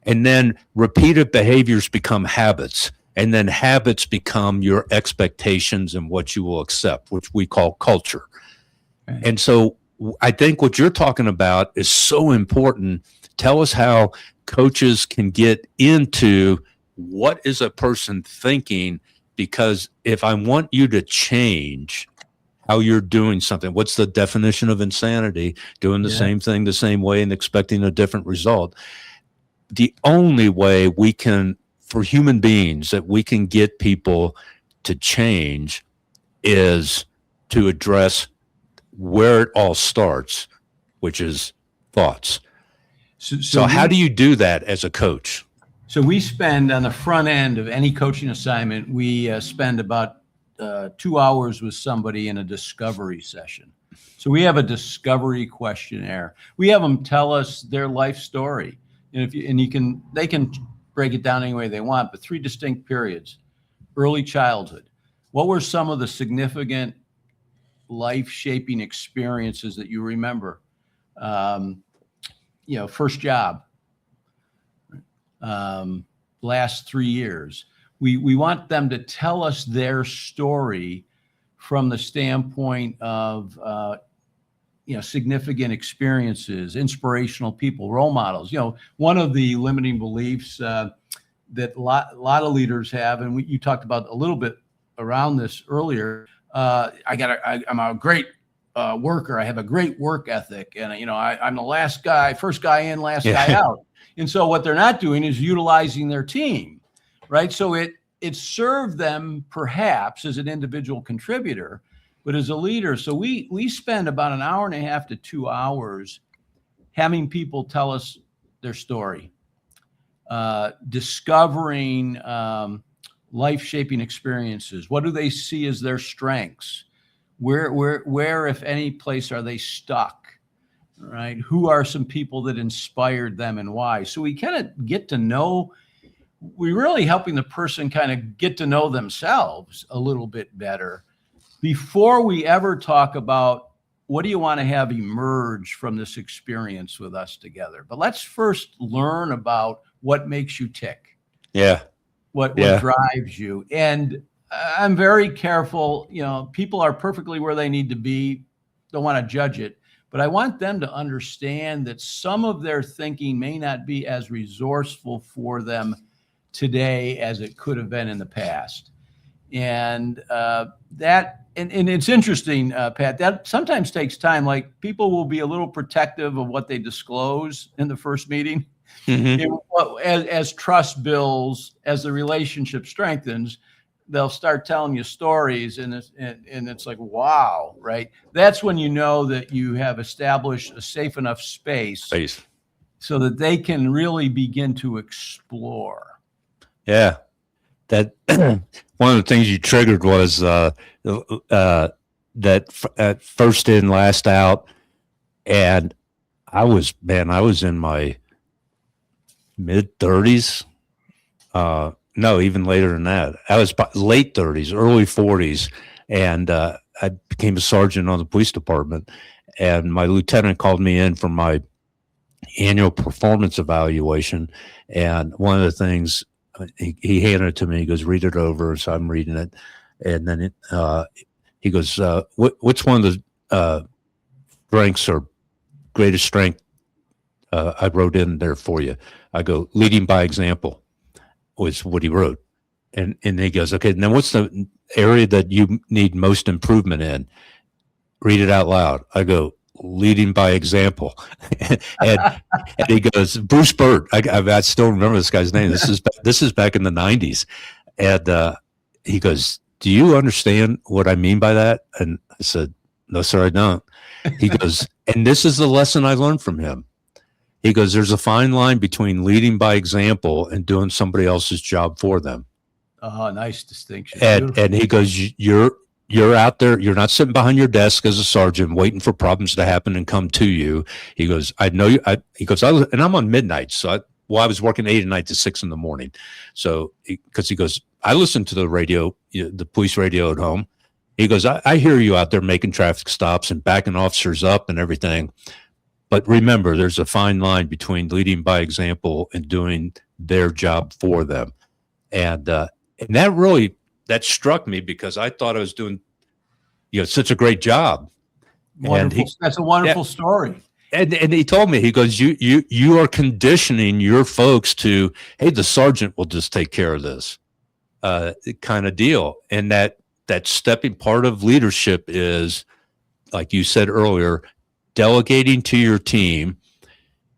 And then repeated behaviors become habits, and then habits become your expectations and what you will accept, which we call culture. And so I think what you're talking about is so important. Tell us how coaches can get into what is a person thinking, because if I want you to change how you're doing something, what's the definition of insanity? Doing the same thing the same way and expecting a different result. The only way we can, for human beings, that we can get people to change is to address where it all starts, which is thoughts. So how do you do that as a coach? So we spend on the front end of any coaching assignment, we spend about 2 hours with somebody in a discovery session. So we have a discovery questionnaire. We have them tell us their life story. And they can break it down any way they want, but 3 distinct periods. Early childhood. What were some of the significant life-shaping experiences that you remember? First job, last 3 years. We want them to tell us their story from the standpoint of significant experiences, inspirational people, role models. One of the limiting beliefs that a lot of leaders have, and you talked about a little bit around this earlier. I'm a great worker. I have a great work ethic, and I'm the first guy in, last guy out. And so what they're not doing is utilizing their team, right? So it served them perhaps as an individual contributor, but as a leader. So we spend about an hour and a half to 2 hours having people tell us their story, discovering life-shaping experiences. What do they see as their strengths? Where, if any place, are they stuck? Right? Who are some people that inspired them and why? So we kind of get to know. We're really helping the person kind of get to know themselves a little bit better before we ever talk about what do you want to have emerge from this experience with us together. But let's first learn about what makes you tick. Yeah. What drives you. And I'm very careful. People are perfectly where they need to be. Don't want to judge it. But I want them to understand that some of their thinking may not be as resourceful for them today as it could have been in the past. And and it's interesting, Pat, that sometimes takes time. Like, people will be a little protective of what they disclose in the first meeting. Mm-hmm. As trust builds, as the relationship strengthens, they'll start telling you stories, and it's like, wow, right? That's when you know that you have established a safe enough space so that they can really begin to explore. Yeah. That one of the things you triggered was that first in, last out. And I was in my mid-30s. No, even later than that. I was late 30s, early 40s. And I became a sergeant on the police department. And my lieutenant called me in for my annual performance evaluation. And one of the things, he handed it to me. He goes, read it over. So I'm reading it. And then he goes, what's one of the strengths or greatest strength I wrote in there for you? I go, leading by example was what he wrote. And he goes, okay, now what's the area that you need most improvement in? Read it out loud. I go, leading by example. and he goes, Bruce Burt. I still remember this guy's name. This is back in the 90s. And he goes, do you understand what I mean by that? And I said, no, sir, I don't. He goes, and this is the lesson I learned from him. He goes, there's a fine line between leading by example and doing somebody else's job for them. Oh, nice distinction. And he goes, you're out there. You're not sitting behind your desk as a sergeant waiting for problems to happen and come to you. He goes, I know you. He goes, and I'm on midnight. So I was working 8 at night to 6 in the morning. So because he goes, I listen to the radio, the police radio at home. He goes, I hear you out there making traffic stops and backing officers up and everything. But remember, there's a fine line between leading by example and doing their job for them. And that struck me because I thought I was doing, such a great job. Wonderful. That's a wonderful story. And he told me, he goes, you are conditioning your folks to, hey, the sergeant will just take care of this kind of deal. And that stepping part of leadership is, like you said earlier, delegating to your team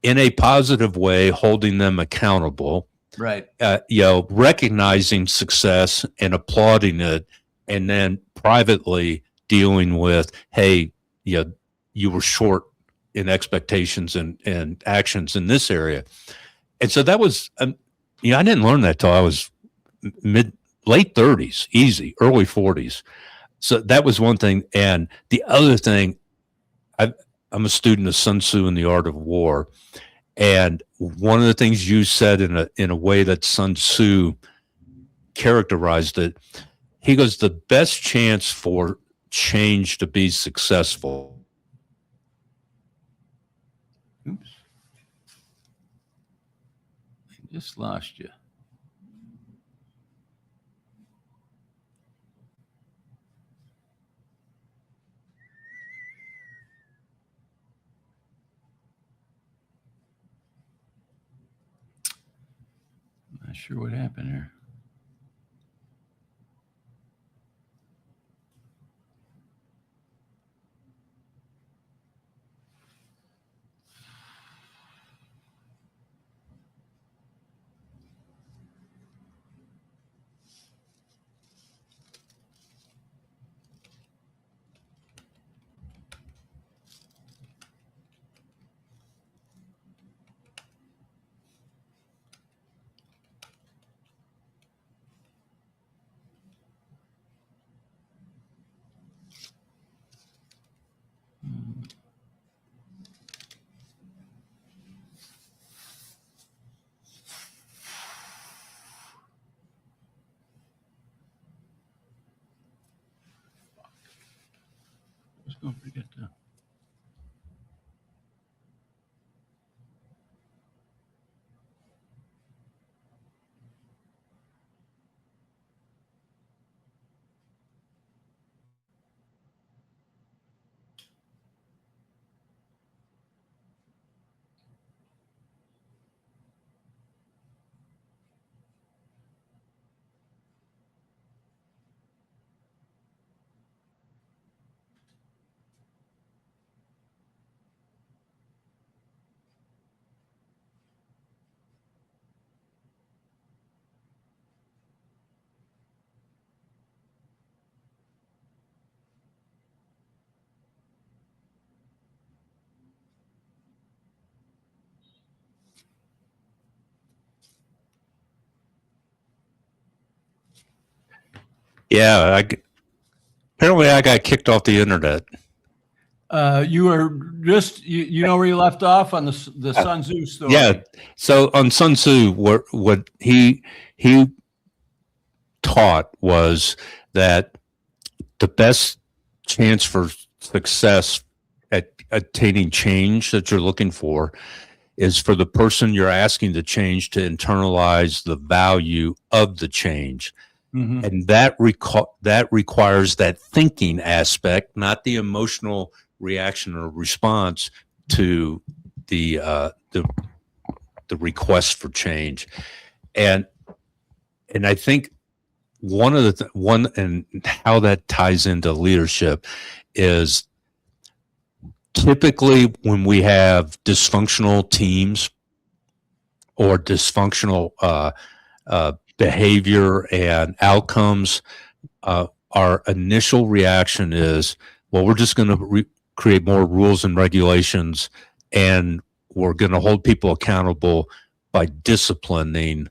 in a positive way, holding them accountable, Right. Recognizing success and applauding it, and then privately dealing with, hey, you were short in expectations and actions in this area. And so that was, I didn't learn that till I was late 30s, early 40s. So that was one thing. And the other thing, I'm a student of Sun Tzu and the Art of War. And one of the things you said in a way that Sun Tzu characterized it, he goes, the best chance for change to be successful. Oops. I just lost you. Not sure what happened here. I was going to forget that. Yeah, apparently I got kicked off the internet. You were just, you know where you left off on the Sun Tzu story. Yeah. So on Sun Tzu, what he taught was that the best chance for success at attaining change that you're looking for is for the person you're asking to change to internalize the value of the change. Mm-hmm. And that requires that thinking aspect, not the emotional reaction or response to the request for change. And I think one of and how that ties into leadership is typically when we have dysfunctional teams or dysfunctional behavior and outcomes, our initial reaction is, well, we're just going to create more rules and regulations, and we're going to hold people accountable by disciplining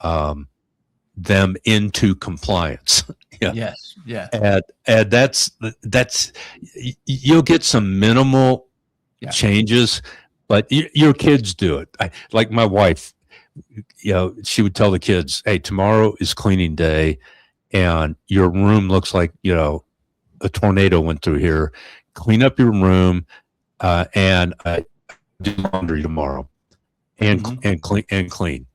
them into compliance. Yeah. Yes. Yeah. And that's you'll get some minimal changes, but your kids do it. Like my wife, she would tell the kids, hey, tomorrow is cleaning day and your room looks like, a tornado went through here. Clean up your room and do laundry tomorrow and clean.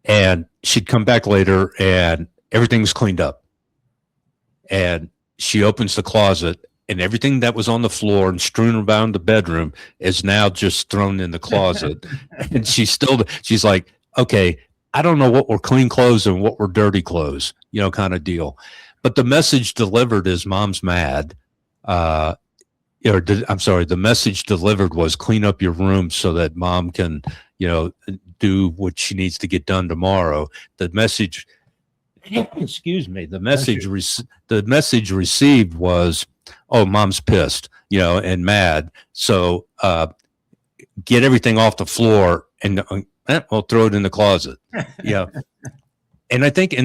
And she'd come back later and everything's cleaned up. And she opens the closet and everything that was on the floor and strewn around the bedroom is now just thrown in the closet. And she's like, okay, I don't know what were clean clothes and what were dirty clothes, kind of deal. But the message delivered is mom's mad. I'm sorry, the message delivered was clean up your room so that mom can, do what she needs to get done tomorrow. The message, excuse me, the message received was, oh, mom's pissed, and mad. So get everything off the floor and we'll throw it in the closet. Yeah. And I think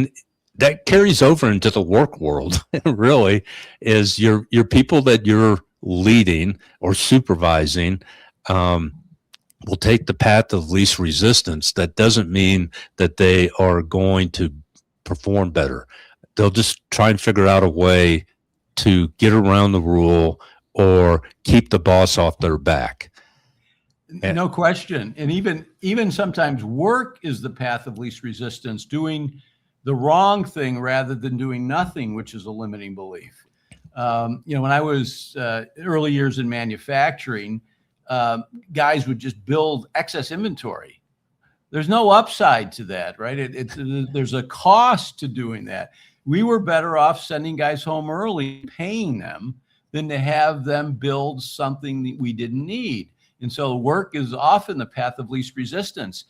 that carries over into the work world. Really, is your people that you're leading or supervising will take the path of least resistance. That doesn't mean that they are going to perform better. They'll just try and figure out a way to get around the rule or keep the boss off their back. No question. And even sometimes work is the path of least resistance, doing the wrong thing rather than doing nothing, which is a limiting belief. When I was early years in manufacturing, guys would just build excess inventory. There's no upside to that, right? There's a cost to doing that. We were better off sending guys home early, paying them, than to have them build something that we didn't need. And so work is often the path of least resistance.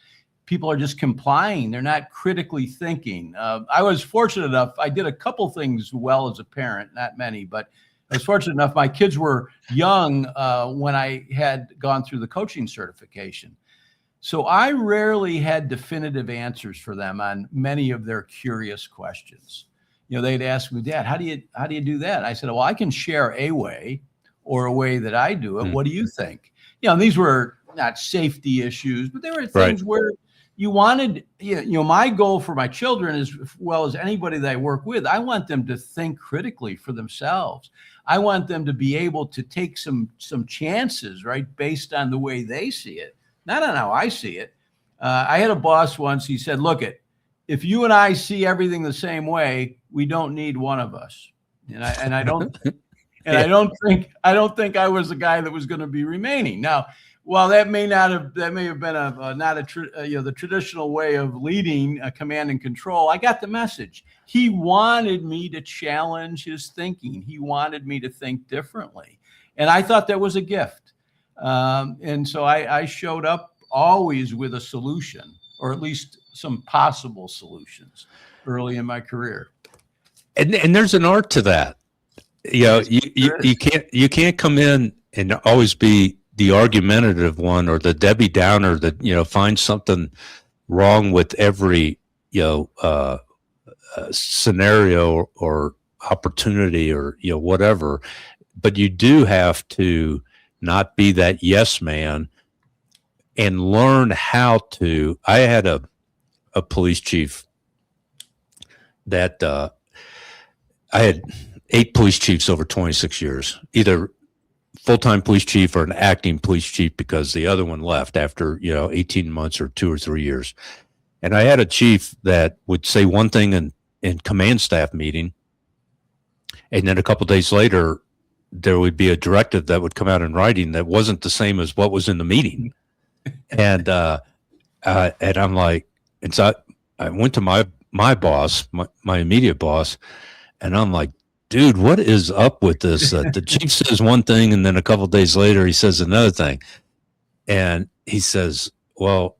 People are just complying. They're not critically thinking. I was fortunate enough, I did a couple things well as a parent, not many, but I was fortunate enough. My kids were young when I had gone through the coaching certification. So I rarely had definitive answers for them on many of their curious questions. They'd ask me, Dad, how do you do that? I said, well, I can share a way or a way that I do it. What do you think? And these were not safety issues, but they were things where you wanted, my goal for my children, as well as anybody that I work with, I want them to think critically for themselves. I want them to be able to take some chances, right, based on the way they see it, not on how I see it. I had a boss once. He said, "Look, if you and I see everything the same way, we don't need one of us." And I don't, I don't think I was the guy that was going to be remaining. Now, while that may have been the traditional way of leading command and control, I got the message. He wanted me to challenge his thinking. He wanted me to think differently. And I thought that was a gift. And so I showed up always with a solution, or at least some possible solutions, early in my career. And there's an art to that. You can't come in and always be the argumentative one or the Debbie Downer that finds something wrong with every scenario or opportunity or whatever. But you do have to not be that yes man and learn how to. I had a police chief that I had 8 police chiefs over 26 years, either full-time police chief or an acting police chief, because the other one left after 18 months or 2 or 3 years. And I had a chief that would say one thing in command staff meeting, and then a couple of days later there would be a directive that would come out in writing that wasn't the same as what was in the meeting. And I'm like, and so I went to my boss, my immediate boss, and I'm like, dude, what is up with this? The chief says one thing, and then a couple of days later, he says another thing. And he says, well,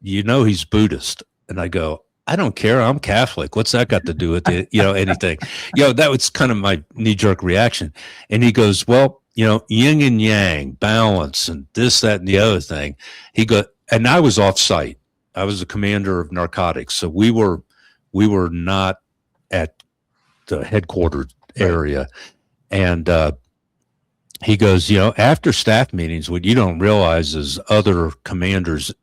he's Buddhist. And I go, I don't care. I'm Catholic. What's that got to do with it? Anything? That was kind of my knee-jerk reaction. And he goes, well, yin and yang, balance, and this, that, and the other thing. He goes, and I was off site. I was a commander of narcotics. So we were not at the headquarters area. And he goes, after staff meetings, what you don't realize is other commanders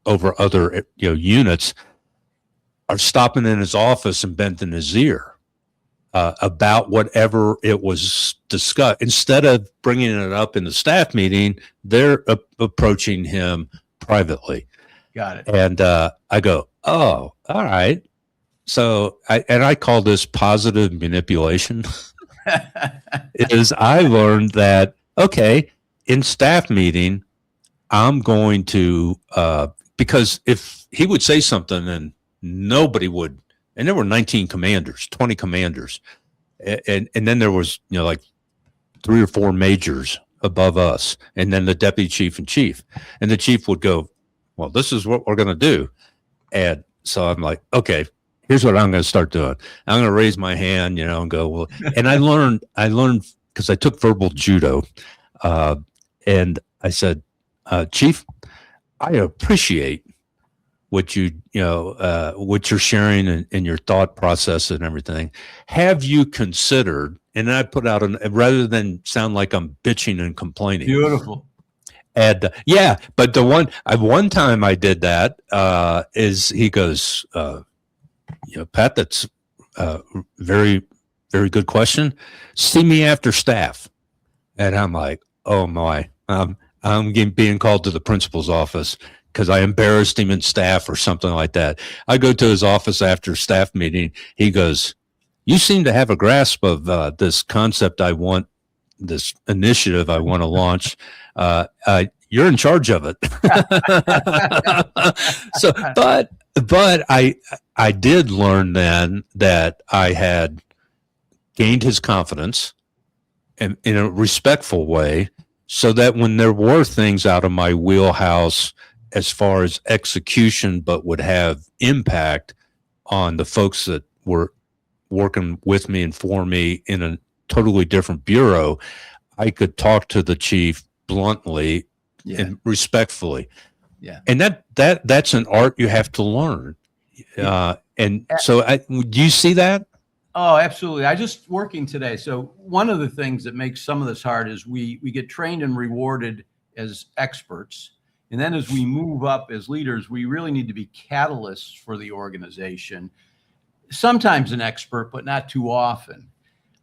over other units are stopping in his office and bending his ear about whatever it was discussed. Instead of bringing it up in the staff meeting, they're approaching him privately. Got it. And I go, oh, all right. So I call this positive manipulation. Is I learned that, okay, in staff meeting, I'm going to, because if he would say something and nobody would, and there were 19 commanders, 20 commanders. And then there was, like 3 or 4 majors above us, and then the deputy chief and chief. And the chief would go, well, this is what we're going to do. And so I'm like, okay, here's what I'm going to start doing. I'm going to raise my hand, and go, well, and I learned because I took verbal judo. And I said, Chief, I appreciate what what you're sharing and your thought process and everything. Have you considered, and I put out rather than sound like I'm bitching and complaining. Beautiful. And yeah, but the one time I did that is he goes, Pat, that's very, very good question. See me after staff. And I'm like, oh my, I'm being called to the principal's office because I embarrassed him in staff or something like that. I go to his office after staff meeting. He goes, you seem to have a grasp of this concept this initiative I want to launch. You're in charge of it. So, but I did learn then that I had gained his confidence in a respectful way, so that when there were things out of my wheelhouse as far as execution, but would have impact on the folks that were working with me and for me in a totally different bureau, I could talk to the chief bluntly and respectfully. Yeah. And that's an art you have to learn. And so do you see that? Oh, absolutely. I just working today. So one of the things that makes some of this hard is we get trained and rewarded as experts. And then as we move up as leaders, we really need to be catalysts for the organization. Sometimes an expert, but not too often.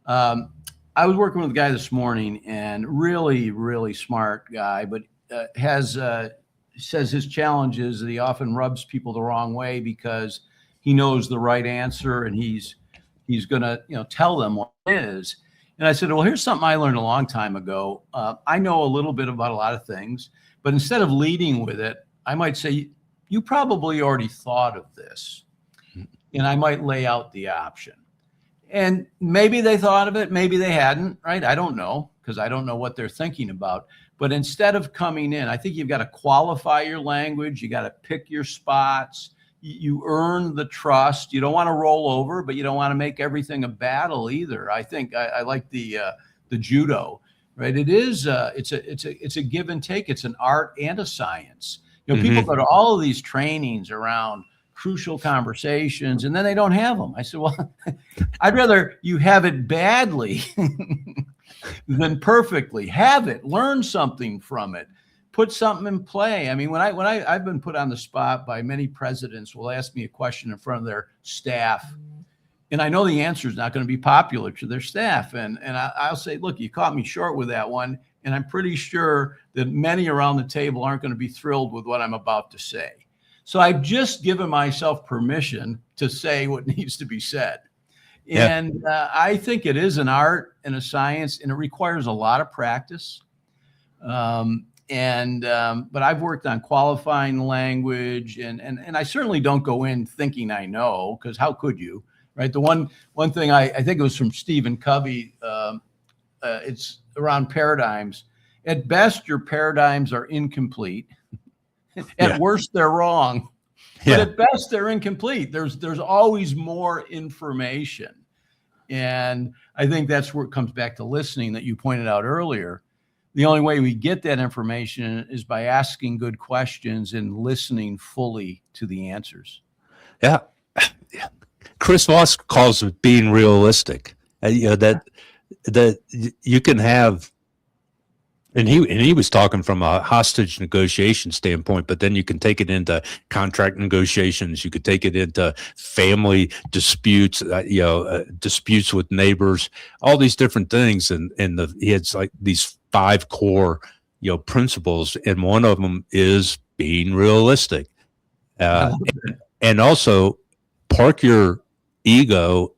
I was working with a guy this morning, and really, really smart guy, but says his challenge is that he often rubs people the wrong way because he knows the right answer and he's going to tell them what it is. And I said, well, here's something I learned a long time ago. I know a little bit about a lot of things, but instead of leading with it, I might say, you probably already thought of this. And I might lay out the option. And maybe they thought of it, maybe they hadn't, right? I don't know, because I don't know what they're thinking about. But instead of coming in, I think you've got to qualify your language. You got to pick your spots. You earn the trust. You don't want to roll over, but you don't want to make everything a battle either. I think I like the judo, right? It is it's a give and take. It's an art and a science. People go to all of these trainings around crucial conversations, and then they don't have them. I said, well, I'd rather you have it badly than perfectly. Have it, learn something from it, put something in play. I mean, when I've been put on the spot by many presidents will ask me a question in front of their staff, and I know the answer is not going to be popular to their staff. And I'll say, look, you caught me short with that one. And I'm pretty sure that many around the table aren't going to be thrilled with what I'm about to say. So I've just given myself permission to say what needs to be said. Yeah. And I think it is an art and a science, and it requires a lot of practice. But I've worked on qualifying language, and I certainly don't go in thinking I know, because how could you, right? The one thing I think it was from Stephen Covey, it's around paradigms. At best, your paradigms are incomplete. At worst, they're wrong. But at best, they're incomplete. There's always more information. And I think that's where it comes back to listening that you pointed out earlier. The only way we get that information is by asking good questions and listening fully to the answers. Yeah. Chris Voss calls it being realistic. That you can have, and he was talking from a hostage negotiation standpoint, but then you can take it into contract negotiations. You could take it into family disputes, disputes with neighbors, all these different things. And he had like these 5 core, principles, and one of them is being realistic, and also park your ego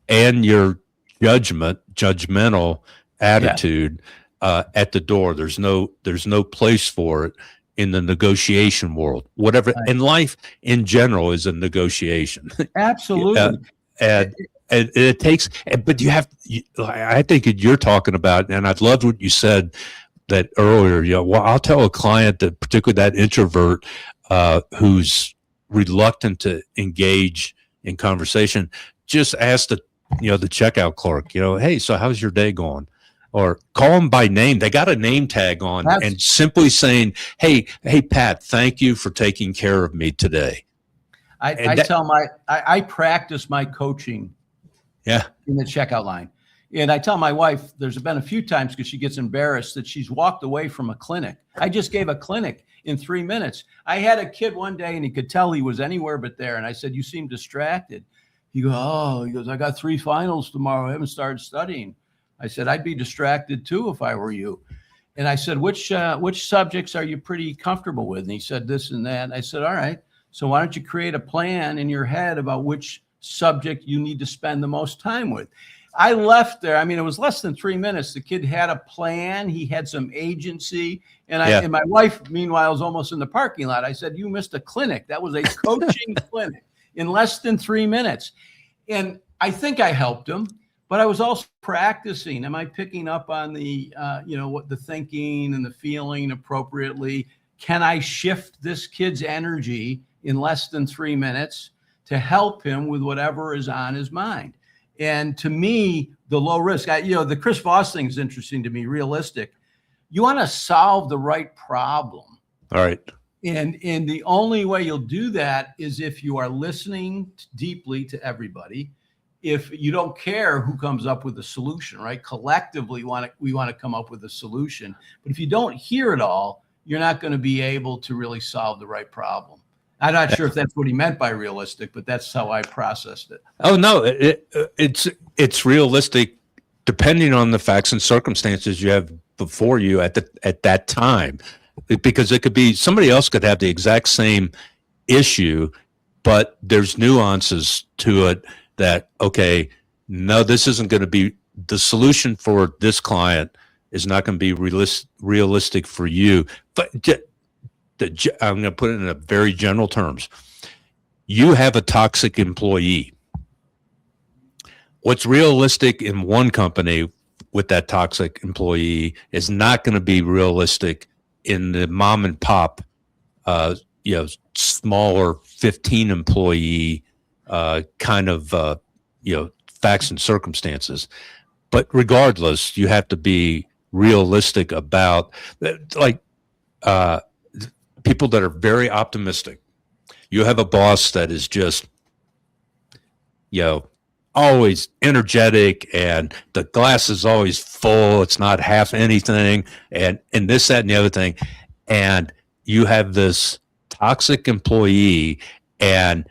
and your judgmental attitude at the door. There's no place for it in the negotiation world. Whatever, and life in general is a negotiation. Absolutely. And it takes, but I think you're talking about, and I loved what you said that earlier. Well, I'll tell a client that, particularly that introvert who's reluctant to engage in conversation, just ask the checkout clerk, hey, so how's your day going? Or call them by name. They got a name tag on, and simply saying, hey, Pat, thank you for taking care of me today. I practice my coaching in the checkout line. And I tell my wife, there's been a few times because she gets embarrassed that she's walked away from a clinic. I just gave a clinic in 3 minutes. I had a kid one day and he could tell he was anywhere but there. And I said, you seem distracted. He goes, I got 3 finals tomorrow. I haven't started studying. I said, I'd be distracted too if I were you. And I said, which subjects are you pretty comfortable with? And he said this and that. And I said, all right. So why don't you create a plan in your head about which subject you need to spend the most time with? I left there. I mean, it was less than 3 minutes. The kid had a plan. He had some agency. And my wife, meanwhile, was almost in the parking lot. I said, you missed a clinic. That was a coaching clinic in less than 3 minutes. And I think I helped him, but I was also practicing. Am I picking up on the, what the thinking and the feeling appropriately? Can I shift this kid's energy in less than 3 minutes to help him with whatever is on his mind? And to me, the low risk, the Chris Voss thing is interesting to me, realistic. You want to solve the right problem. All right. And the only way you'll do that is if you are listening deeply to everybody. If you don't care who comes up with the solution, right? Collectively, we want to come up with a solution. But if you don't hear it all, you're not going to be able to really solve the right problem. I'm not sure if that's what he meant by realistic, but that's how I processed it. Oh no, it's realistic depending on the facts and circumstances you have before you at that time, because it could be somebody else could have the exact same issue, but there's nuances to it that, okay, no, this isn't going to be the solution for this client is not going to be realistic for you. But I'm going to put it in a very general terms. You have a toxic employee. What's realistic in one company with that toxic employee is not going to be realistic in the mom and pop, smaller 15 employee kind of, facts and circumstances. But regardless, you have to be realistic about people that are very optimistic. You have a boss that is just, always energetic and the glass is always full. It's not half anything and this, that, and the other thing. And you have this toxic employee and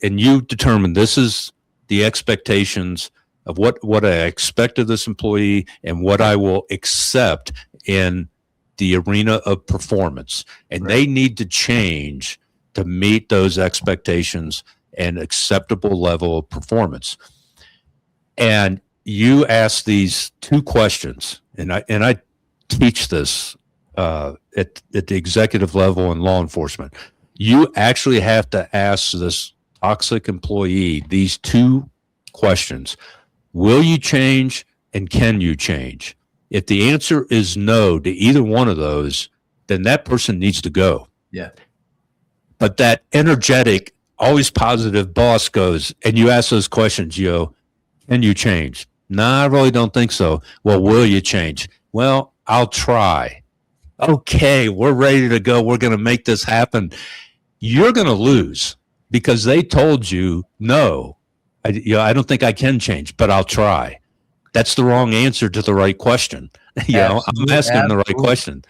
you determine this is the expectations of what I expect of this employee and what I will accept in the arena of performance. And They need to change to meet those expectations and acceptable level of performance. And you ask these 2 questions, and I teach this at the executive level in law enforcement. You actually have to ask this toxic employee these 2 questions. Will you change and can you change? If the answer is no to either one of those, then that person needs to go. Yeah. But that energetic, always positive boss goes, and you ask those questions, can you change? No, I really don't think so. Well, will you change? Well, I'll try. Okay, we're ready to go. We're going to make this happen. You're going to lose because they told you, no, I don't think I can change, but I'll try. That's the wrong answer to the right question. I'm asking the right question.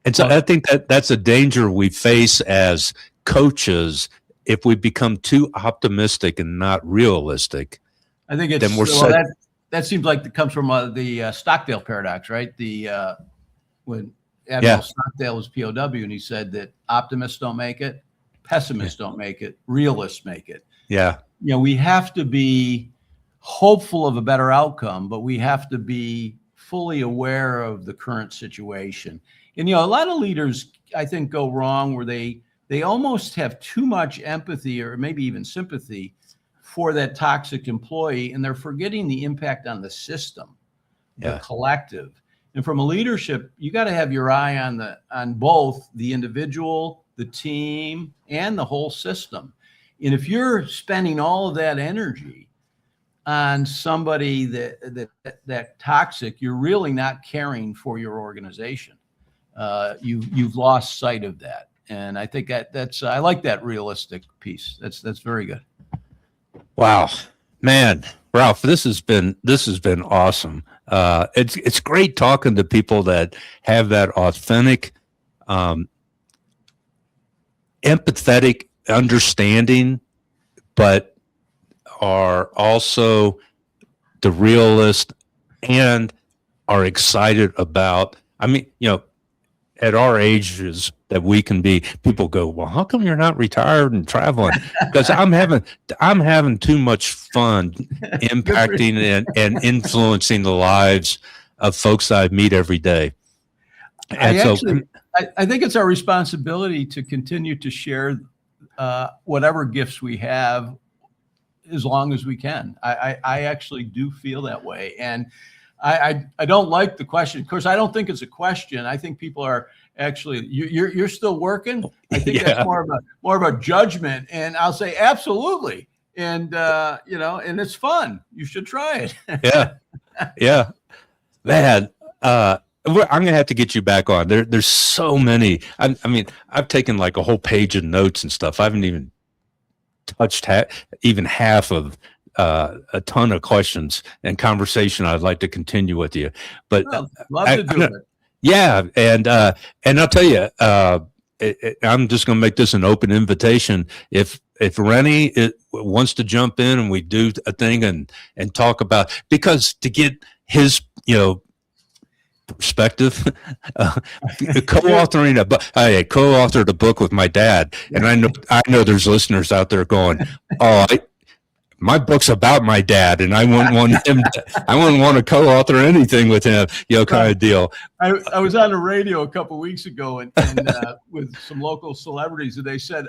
And so I think that's a danger we face as coaches. If we become too optimistic and not realistic, I think it's that seems like it comes from the Stockdale paradox, right? When Admiral Stockdale was POW, and he said that optimists don't make it, pessimists don't make it, realists make it. Yeah, we have to be hopeful of a better outcome, but we have to be fully aware of the current situation. And a lot of leaders, I think, go wrong where they almost have too much empathy or maybe even sympathy for that toxic employee, and they're forgetting the impact on the system, the collective. And from a leadership, you got to have your eye on both the individual, the team, and the whole system. And if you're spending all of that energy on somebody that toxic, you're really not caring for your organization. You've lost sight of that. And I think that's I like that realistic piece. That's very good. Wow, man, Ralph, this has been awesome. It's great talking to people that have that authentic, empathetic understanding, but are also the realist and are excited about. I mean, at our ages that we can be, people go, well, how come you're not retired and traveling? Because I'm having too much fun impacting and influencing the lives of folks that I meet every day. And I think it's our responsibility to continue to share whatever gifts we have as long as we can. I actually do feel that way. And I don't like the question. Of course, I don't think it's a question. I think people are actually, you're still working. I think that's more of a judgment. And I'll say, absolutely. And, and it's fun. You should try it. Yeah. Man, I'm going to have to get you back on. There's so many. I mean, I've taken like a whole page of notes and stuff. I haven't even touched even half of a ton of questions and conversation I'd like to continue with you. But love to do it. Yeah, and I'll tell you, I'm just going to make this an open invitation. If Rennie wants to jump in and we do a thing and talk about, because to get his perspective, co-authoring a book. I co-authored a book with my dad, and I know there's listeners out there going, "Oh, my book's about my dad, and I wouldn't want him. I wouldn't want to co-author anything with him, kind of deal." I was on the radio a couple of weeks ago, and with some local celebrities, and they said,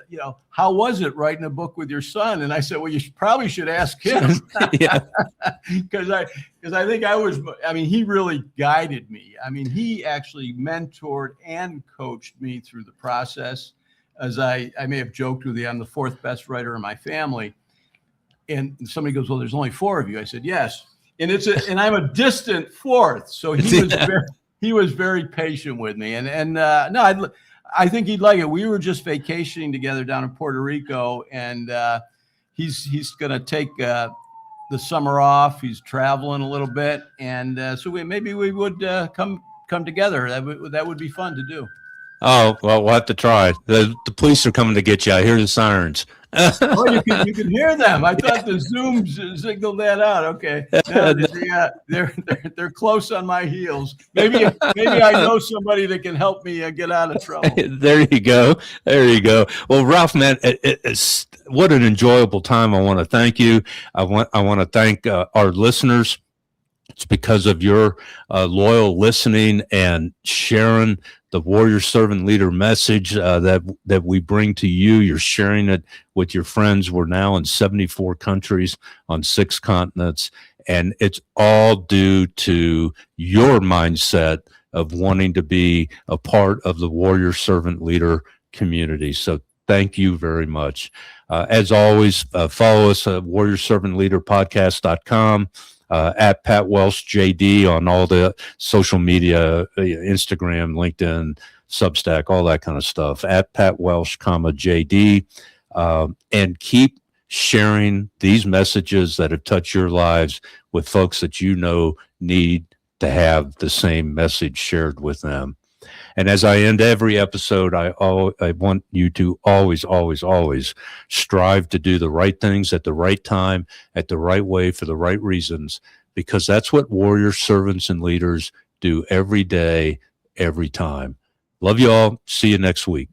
how was it writing a book with your son? And I said, well, you probably should ask him. Because I think he really guided me. I mean, he actually mentored and coached me through the process. As I may have joked with you, I'm the fourth best writer in my family. And somebody goes, well, there's only four of you. I said, yes. And and I'm a distant fourth. So he was very patient with me. I think he'd like it. We were just vacationing together down in Puerto Rico, and he's going to take the summer off. He's traveling a little bit. And so maybe we would come together. That would be fun to do. Oh, well, we'll have to try. The police are coming to get you. I hear the sirens. Oh, you can hear them. I thought the Zoom signaled that out. Okay, they're close on my heels. Maybe I know somebody that can help me get out of trouble. There you go. Well, Ralph, man, it's what an enjoyable time. I want to thank you. I want to thank our listeners. It's because of your loyal listening and sharing the warrior servant leader message that we bring to you. You're sharing it with your friends. We're now in 74 countries on 6 continents, and it's all due to your mindset of wanting to be a part of the warrior servant leader community. So thank you very much. As always, follow us at warriorservantleaderpodcast.com. At Pat Welsh JD on all the social media, Instagram, LinkedIn, Substack, all that kind of stuff. At Pat Welsh, JD, and keep sharing these messages that have touched your lives with folks that need to have the same message shared with them. And as I end every episode, I want you to always, always, always strive to do the right things at the right time, at the right way, for the right reasons, because that's what warrior servants and leaders do every day, every time. Love you all. See you next week.